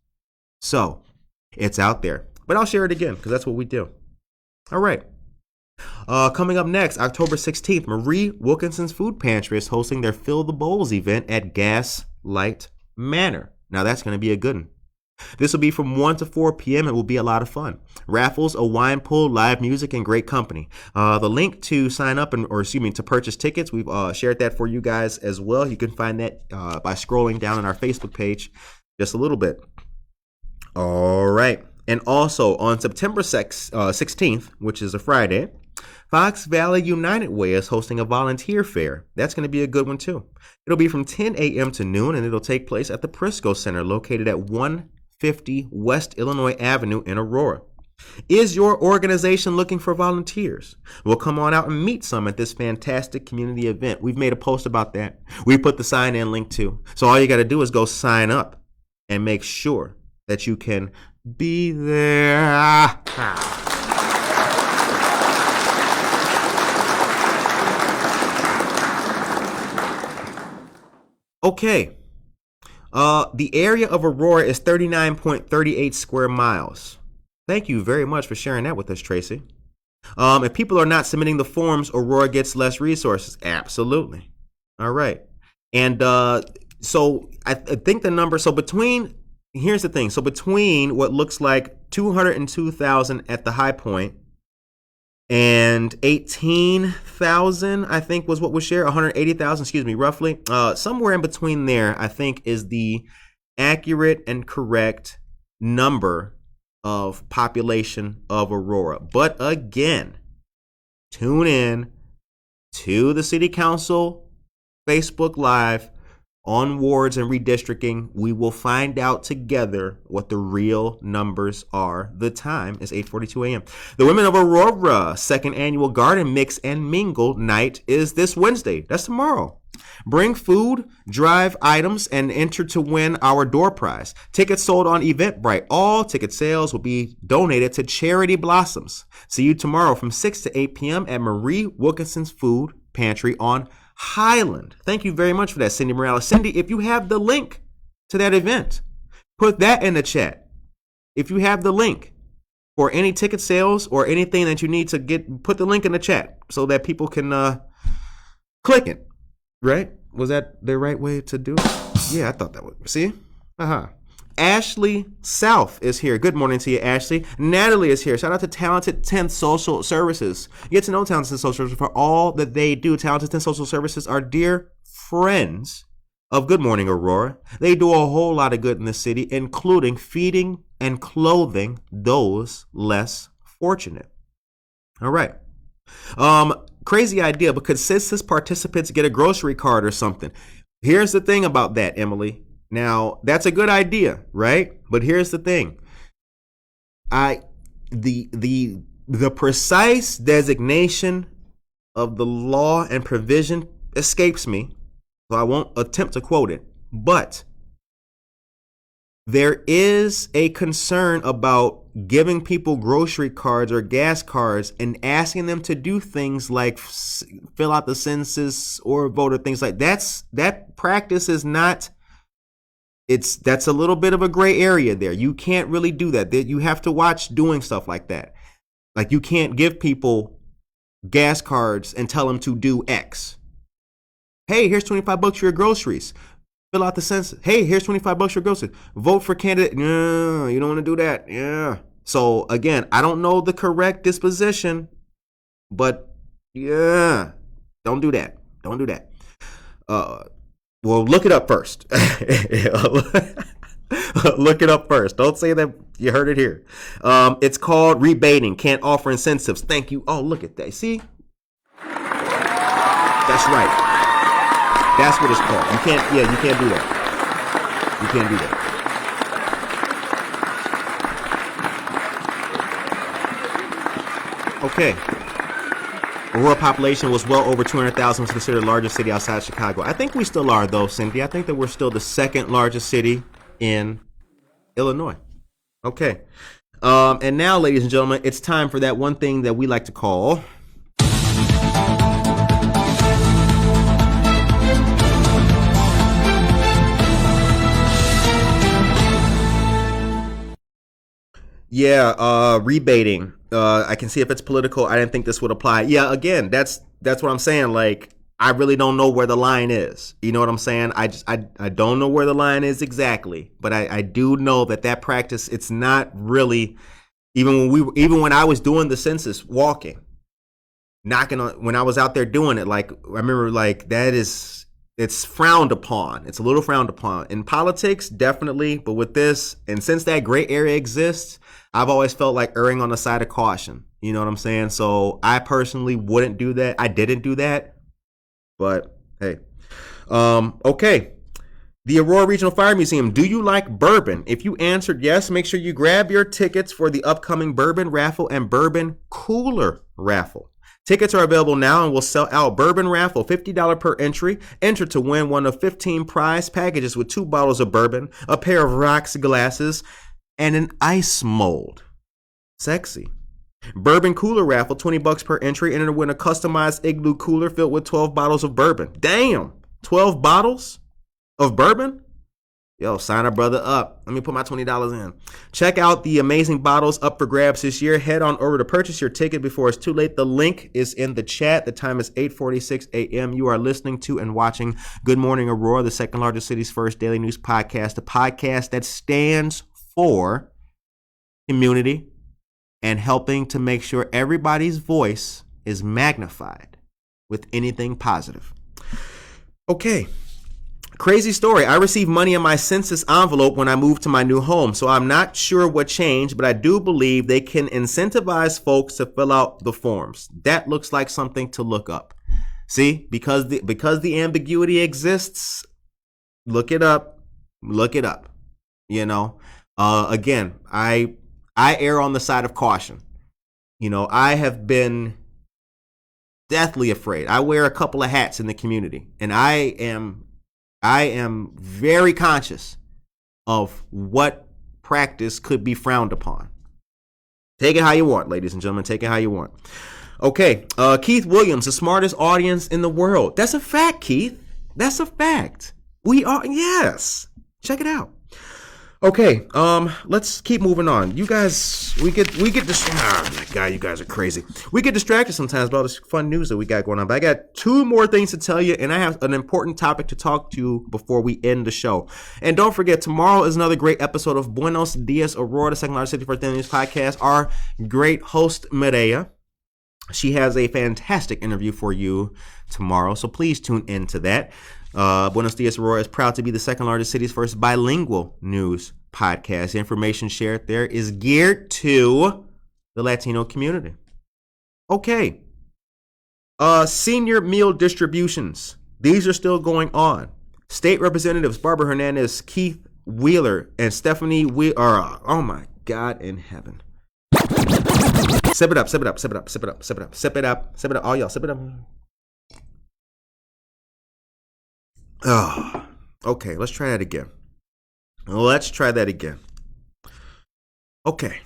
So, it's out there. But I'll share it again, because that's what we do. All right. Coming up next, October 16th, Marie Wilkinson's Food Pantry is hosting their Fill the Bowls event at Gaslight Manor. Now, that's going to be a good one. This will be from 1 to 4 p.m. It will be a lot of fun. Raffles, a wine pool, live music, and great company. The link to sign up to purchase tickets, we've shared that for you guys as well. You can find that by scrolling down on our Facebook page just a little bit. All right. And also on September 16th, which is a Friday, Fox Valley United Way is hosting a volunteer fair. That's going to be a good one too. It'll be from 10 a.m. to noon, and it'll take place at the Prisco Center located at 150 West Illinois Avenue in Aurora. Is your organization looking for volunteers? Well, come on out and meet some at this fantastic community event. We've made a post about that. We put the sign-in link too. So all you got to do is go sign up and make sure that you can be there. Okay. The area of Aurora is 39.38 square miles. Thank you very much for sharing that with us, Tracy. If people are not submitting the forms, Aurora gets less resources. Absolutely. All right. And so I think the number, here's the thing. So between what looks like 202,000 at the high point and 18,000, I think was what was shared, 180,000, roughly. Somewhere in between there, I think, is the accurate and correct number of population of Aurora. But again, tune in to the City Council Facebook Live on wards and redistricting. We will find out together what the real numbers are. The time is 8:42 a.m. The Women of Aurora second annual Garden Mix and Mingle night is this Wednesday. That's tomorrow. Bring food, drive items, and enter to win our door prize. Tickets sold on Eventbrite. All ticket sales will be donated to Charity Blossoms. See you tomorrow from 6 to 8 p.m. at Marie Wilkinson's Food Pantry on Highland. Thank you very much for that, Cindy Morales. Cindy, if you have the link to that event, put that in the chat. If you have the link for any ticket sales or anything that you need to get, put the link in the chat so that people can click it. Right? Was that the right way to do it? Yeah, I thought that was. See? Ashley South is here. Good morning to you, Ashley. Natalie is here. Shout out to Talented 10th Social Services. Get to know Talented 10th Social Services for all that they do. Talented 10th Social Services are dear friends of Good Morning Aurora. They do a whole lot of good in the city, including feeding and clothing those less fortunate. All right. Crazy idea, but could census participants get a grocery card or something? Here's the thing about that, Emily. Now, that's a good idea, right? But here's the thing. The precise designation of the law and provision escapes me, so I won't attempt to quote it. But there is a concern about giving people grocery cards or gas cards and asking them to do things like fill out the census or vote or things like that practice is not. That's a little bit of a gray area there. You can't really do that. You have to watch doing stuff like that. Like you can't give people gas cards and tell them to do X. Hey, here's $25 for your groceries. Fill out the census. Hey, here's $25 for your groceries. Vote for candidate. No, you don't want to do that. Yeah. So again, I don't know the correct disposition, but yeah, don't do that. Don't do that. Well, look it up first. Look it up first. Don't say that you heard it here. It's called rebating. Can't offer incentives. Thank you. Oh, look at that. See? That's right. That's what it's called. You can't do that. You can't do that. Okay. Aurora population was well over 200,000, was considered the largest city outside Chicago. I think we still are, though, Cindy. I think that we're still the second largest city in Illinois. Okay. And now, ladies and gentlemen, it's time for that one thing that we like to call rebating. I can see if it's political. I didn't think this would apply. Yeah, again, that's what I'm saying. Like, I really don't know where the line is. You know what I'm saying? I don't know where the line is exactly, but I do know that practice, it's not really, even when I was doing the census, walking, knocking on, when I was out there doing it, like, I remember, like, it's frowned upon. It's a little frowned upon in politics, definitely. But with this, and since that gray area exists, I've always felt like erring on the side of caution. You know what I'm saying? So I personally wouldn't do that. I didn't do that. But hey, okay. The Aurora Regional Fire Museum. Do you like bourbon? If you answered yes, make sure you grab your tickets for the upcoming bourbon raffle and bourbon cooler raffle. Tickets are available now and will sell out. Bourbon raffle, $50 per entry. Enter to win one of 15 prize packages with 2 bottles of bourbon, a pair of rocks glasses, and an ice mold. Sexy. Bourbon cooler raffle, $20 per entry. Enter to win a customized igloo cooler filled with 12 bottles of bourbon. Damn, 12 bottles of bourbon? Yo, sign a brother up. Let me put my $20 in. Check out the amazing bottles up for grabs this year. Head on over to purchase your ticket before it's too late. The link is in the chat. The time is 8:46 a.m. You are listening to and watching Good Morning Aurora, the second largest city's first daily news podcast, the podcast that stands for community and helping to make sure everybody's voice is magnified with anything positive. Okay. Crazy story. I received money in my census envelope when I moved to my new home, so I'm not sure what changed, but I do believe they can incentivize folks to fill out the forms. That looks like something to look up. See, because the ambiguity exists, look it up. Look it up. You know, again, I err on the side of caution. You know, I have been deathly afraid. I wear a couple of hats in the community, and I am very conscious of what practice could be frowned upon. Take it how you want, ladies and gentlemen. Take it how you want. Okay, Keith Williams, the smartest audience in the world. That's a fact, Keith. That's a fact. We are, yes. Check it out. Okay, let's keep moving on. You guys, we get oh my God, you guys are crazy. We get distracted sometimes by all this fun news that we got going on. But I got two more things to tell you, and I have an important topic to talk to you before we end the show. And don't forget, tomorrow is another great episode of Buenos Dias, Aurora, the second largest city for Daily News podcast. Our great host, Medea. She has a fantastic interview for you tomorrow, so please tune into that. Buenos Dias, Aurora is proud to be the second largest city's first bilingual news podcast. The information shared there is geared to the Latino community. Okay. Senior meal distributions. These are still going on. State Representatives Barbara Hernandez, Keith Wheeler, and Stephanie Wheeler. Oh my God in heaven. Sip it up, sip it up, sip it up, sip it up, sip it up, sip it up, sip it up. All y'all, sip it up. Oh, okay, let's try that again. Okay.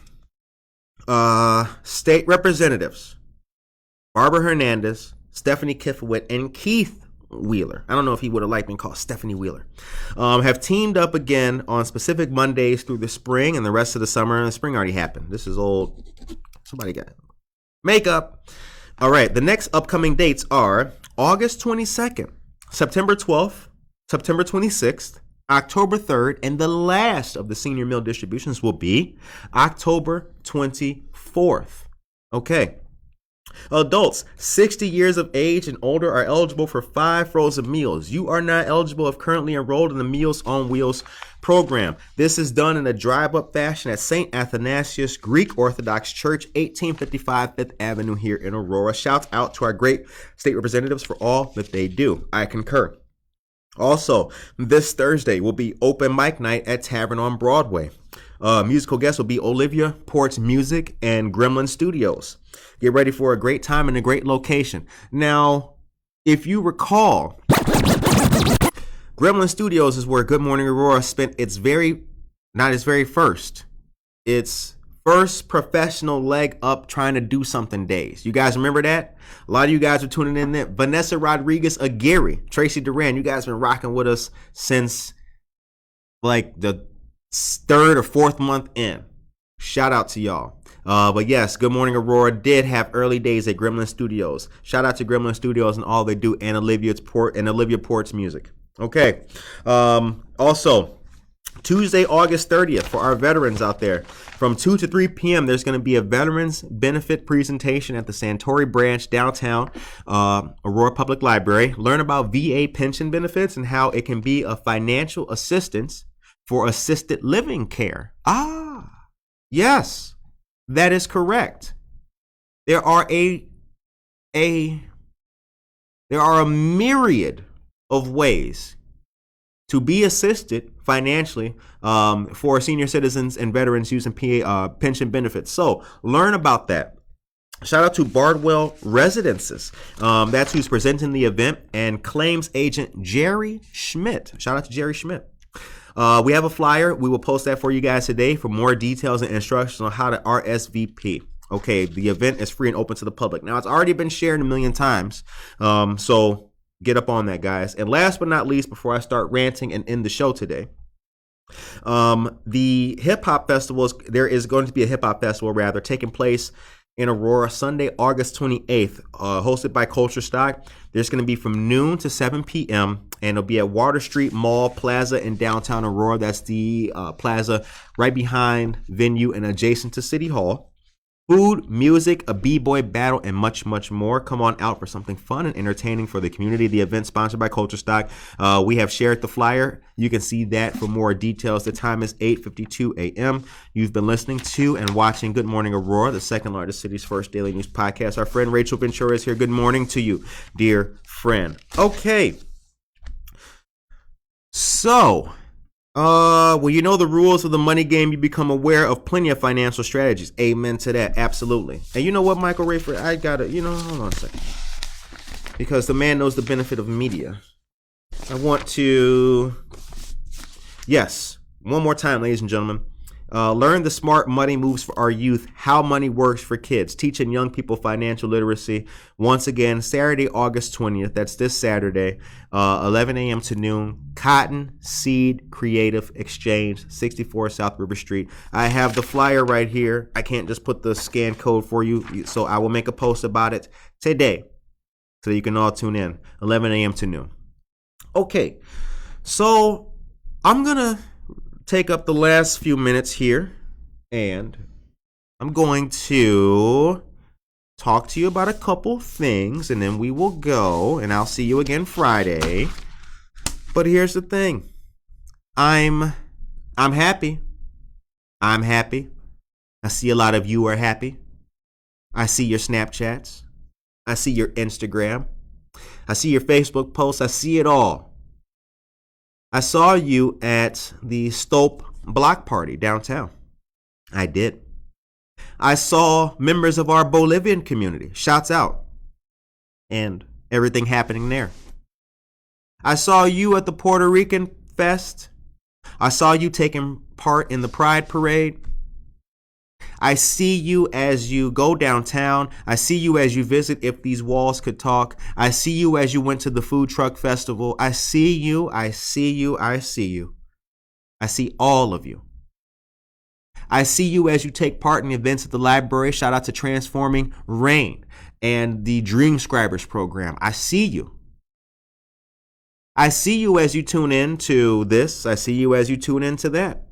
State Representatives Barbara Hernandez, Stephanie Kifowit, and Keith Wheeler. I don't know if he would have liked being called Stephanie Wheeler. Have teamed up again on specific Mondays through the spring and the rest of the summer. The spring already happened. This is old. Somebody got makeup. All right. The next upcoming dates are August 22nd, September 12th, September 26th, October 3rd, and the last of the senior meal distributions will be October 24th. Okay. Adults 60 years of age and older are eligible for 5 frozen meals. You are not eligible if currently enrolled in the Meals on Wheels program. This is done in a drive-up fashion at St. Athanasius Greek Orthodox Church, 1855 5th Avenue here in Aurora. Shouts out to our great state representatives for all that they do. I concur. Also, this Thursday will be open mic night at Tavern on Broadway. Musical guests will be Olivia, Ports Music, and Gremlen Studios. Get ready for a great time and a great location. Now, if you recall, Gremlen Studios is where Good Morning Aurora spent its first professional leg up trying to do something days. You guys remember that? A lot of you guys are tuning in there. Vanessa Rodriguez Aguirre, Tracy Duran, you guys have been rocking with us since like the 3rd or 4th month in. Shout out to y'all. But yes, Good Morning Aurora did have early days at Gremlen Studios. Shout out to Gremlen Studios and all they do, and Olivia Ports Music. Okay. Also, Tuesday, August 30th, for our veterans out there, from 2 to 3 p.m., there's going to be a veterans benefit presentation at the Santori Branch downtown Aurora Public Library. Learn about VA pension benefits and how it can be a financial assistance for assisted living care. Yes, that is correct. There are a myriad of ways to be assisted financially for senior citizens and veterans using pension benefits. So learn about that. Shout out to Bardwell Residences. That's who's presenting the event, and claims agent Jerry Schmitt. Shout out to Jerry Schmitt. We have a flyer. We will post that for you guys today for more details and instructions on how to RSVP. Okay, the event is free and open to the public. Now, it's already been shared a million times, so get up on that, guys. And last but not least, before I start ranting and end the show today, the hip hop festivals, there is going to be a hip hop festival taking place in Aurora Sunday, August 28th, hosted by Culture Stock. There's going to be from noon to 7 p.m. and it'll be at Water Street Mall Plaza in downtown Aurora. That's the plaza right behind venue and adjacent to City Hall. Food, music, a b-boy battle, and much, much more. Come on out for something fun and entertaining for the community. The event sponsored by Culture Stock. We have shared the flyer. You can see that for more details. The time is 8:52 a.m. You've been listening to and watching Good Morning Aurora, the second largest city's first daily news podcast. Our friend Rachel Ventura is here. Good morning to you, dear friend. Okay. So, well, you know the rules of the money game. You become aware of plenty of financial strategies. Amen to that. Absolutely. And you know what, Michael Rayford? I gotta, hold on a second. because the man knows the benefit of media. I want to, yes, one more time, ladies and gentlemen. Learn the smart money moves for our youth, how money works for kids, teaching young people financial literacy. Once again, Saturday, August 20th. That's this Saturday, 11 a.m. to noon. Cotton Seed Creative Exchange, 64 South River Street. I have the flyer right here. I can't just put the scan code for you, so I will make a post about it today so you can all tune in, 11 a.m. to noon. Okay, so I'm going to take up the last few minutes here, and I'm going to talk to you about a couple things, and then we will go, and I'll see you again Friday. But here's the thing. I'm happy. I'm happy. I see a lot of you are happy. I see your Snapchats. I see your Instagram. I see your Facebook posts. I see it all. I saw you at the Stope block party downtown. I did. I saw members of our Bolivian community. Shouts out. And everything happening there. I saw you at the Puerto Rican Fest. I saw you taking part in the Pride Parade. I see you as you go downtown. I see you as you visit If These Walls Could Talk. I see you as you went to the Food Truck Festival. I see you. I see you. I see you. I see all of you. I see you as you take part in events at the library. Shout out to Transforming Rain and the Dream Scribers program. I see you. I see you as you tune in to this. I see you as you tune into that.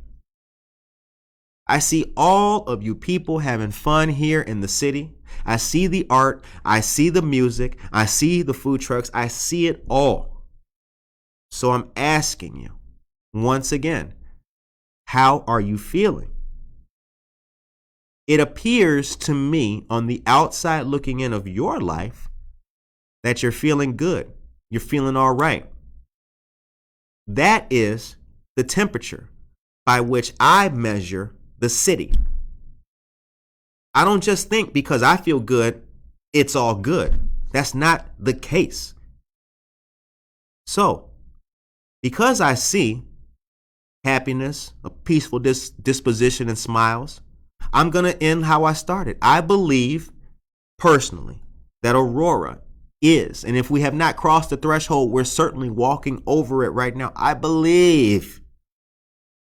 I see all of you people having fun here in the city. I see the art. I see the music. I see the food trucks. I see it all. So I'm asking you once again, how are you feeling? It appears to me on the outside looking in of your life that you're feeling good. You're feeling all right. That is the temperature by which I measure the city. I don't just think because I feel good, it's all good. That's not the case. So, because I see happiness, a peaceful disposition and smiles, I'm going to end how I started. I believe personally that Aurora is, and if we have not crossed the threshold, we're certainly walking over it right now. I believe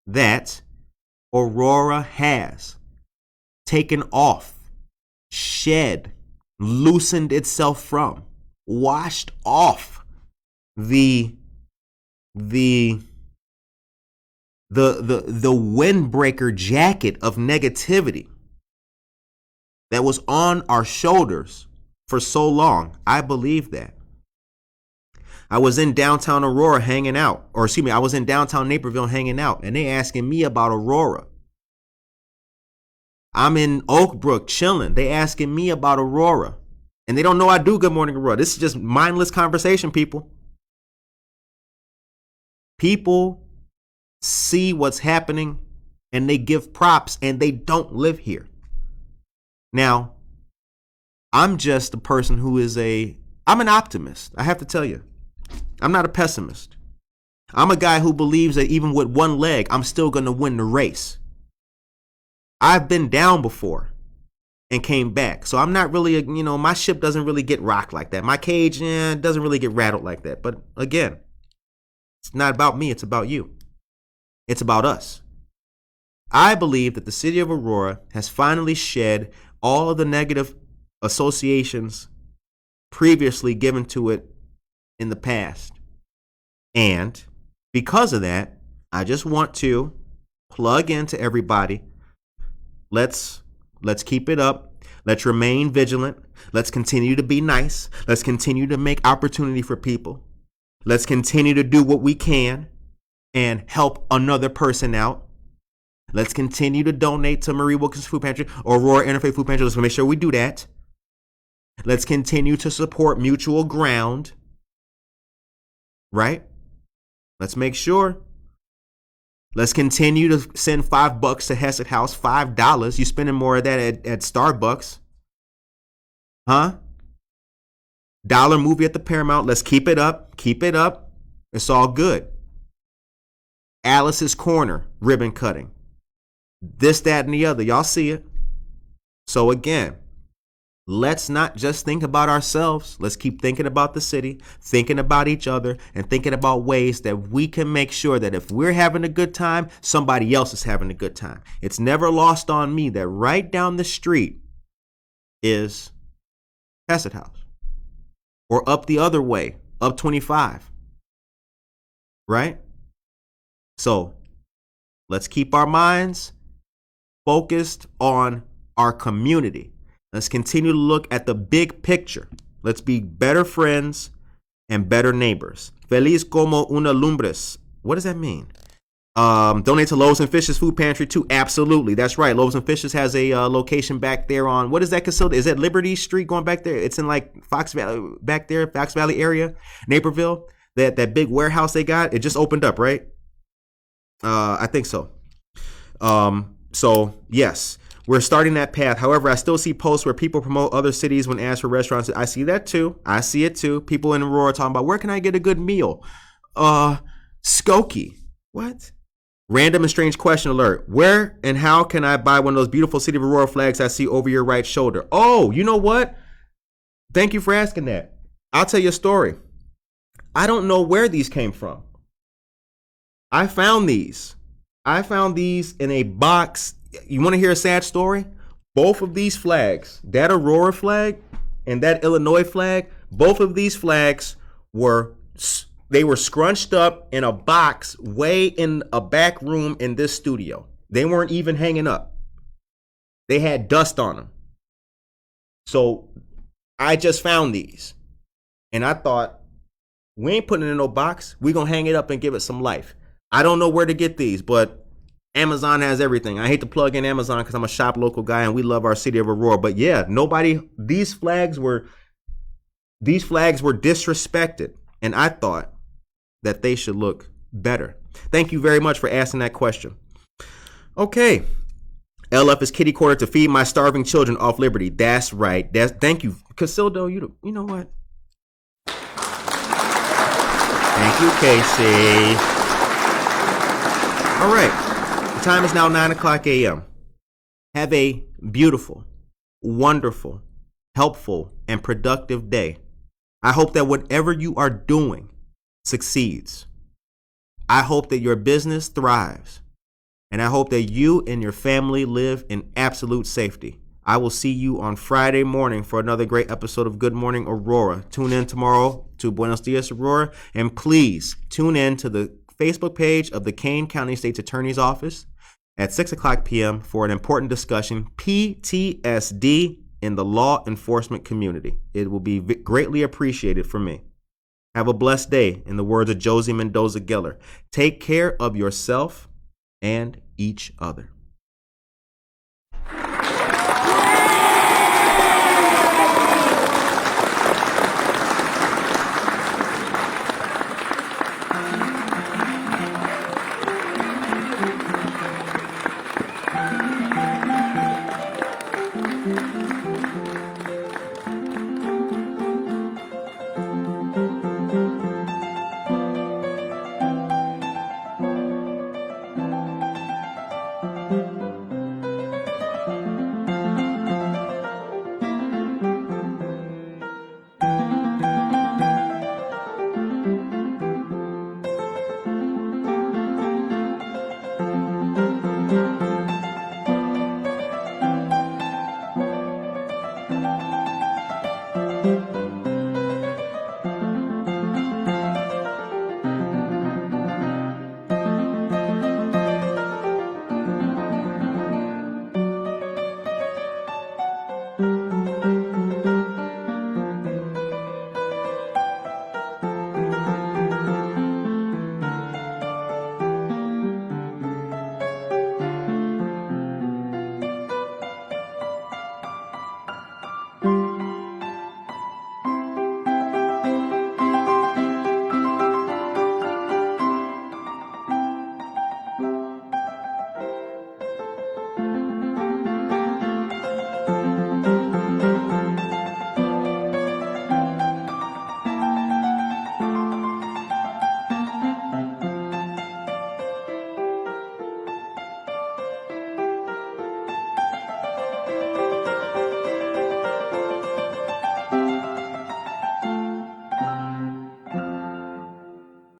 that Aurora has taken off, shed, loosened itself from, washed off the windbreaker jacket of negativity that was on our shoulders for so long. I believe that. I was in downtown Aurora hanging out, I was in downtown Naperville hanging out, and they asking me about Aurora. I'm in Oak Brook chilling. They asking me about Aurora, and they don't know I do Good Morning Aurora. This is just mindless conversation, people. People see what's happening, and they give props, and they don't live here. Now, I'm just a person who is I'm an optimist. I have to tell you. I'm not a pessimist. I'm a guy who believes that even with one leg, I'm still going to win the race. I've been down before and came back. So I'm not really, my ship doesn't really get rocked like that. My cage doesn't really get rattled like that. But again, it's not about me. It's about you. It's about us. I believe that the city of Aurora has finally shed all of the negative associations previously given to it in the past. And because of that, I just want to plug into everybody. Let's keep it up. Let's remain vigilant. Let's continue to be nice. Let's continue to make opportunity for people. Let's continue to do what we can and help another person out. Let's continue to donate to Marie Wilkins Food Pantry or Aurora Interfaith Food Pantry. Let's make sure we do that. Let's continue to support Mutual Ground. Right? Let's make sure. Let's continue to send $5 to Hesed House. $5. You're spending more of that at Starbucks. Huh? Dollar movie at the Paramount. Let's keep it up. Keep it up. It's all good. Alice's Corner, ribbon cutting. This, that, and the other. Y'all see it. So again, let's not just think about ourselves. Let's keep thinking about the city, thinking about each other, and thinking about ways that we can make sure that if we're having a good time, somebody else is having a good time. It's never lost on me that right down the street is Hassett House. Or up the other way, up 25. Right? So let's keep our minds focused on our community. Let's continue to look at the big picture. Let's be better friends and better neighbors. Feliz como una lumbres. What does that mean? Donate to Loaves and Fishes Food Pantry too. Absolutely. That's right. Loaves and Fishes has a location back there on, what is that facility? Is that Liberty Street going back there? It's in like Fox Valley, back there, Fox Valley area, Naperville. That big warehouse they got, it just opened up, right? I think so. So yes, we're starting that path. However, I still see posts where people promote other cities when asked for restaurants. I see that too. I see it too. People in Aurora talking about, where can I get a good meal? Skokie. What? Random and strange question alert. Where and how can I buy one of those beautiful City of Aurora flags I see over your right shoulder? Oh, you know what? Thank you for asking that. I'll tell you a story. I don't know where these came from. I found these in a box. You want to hear a sad story? Both of these flags, that Aurora flag and that Illinois flag, both of these flags were scrunched up in a box way in a back room in this studio. They weren't even hanging up. They had dust on them. So I just found these. And I thought, we ain't putting it in no box. We're going to hang it up and give it some life. I don't know where to get these, but Amazon has everything. I hate to plug in Amazon because I'm a shop local guy and we love our city of Aurora. But yeah, these flags were disrespected. And I thought that they should look better. Thank you very much for asking that question. Okay. LF is kitty corner to feed my starving children off Liberty. That's right. Thank you. Casildo, you know what? Thank you, Casey. All right. The time is now 9:00 a.m. Have a beautiful, wonderful, helpful, and productive day. I hope that whatever you are doing succeeds. I hope that your business thrives. And I hope that you and your family live in absolute safety. I will see you on Friday morning for another great episode of Good Morning Aurora. Tune in tomorrow to Buenos Dias Aurora. And please tune in to the Facebook page of the Kane County State's Attorney's Office at 6:00 p.m. for an important discussion, PTSD in the law enforcement community. It will be greatly appreciated for me. Have a blessed day, in the words of Josie Mendoza Geller. Take care of yourself and each other.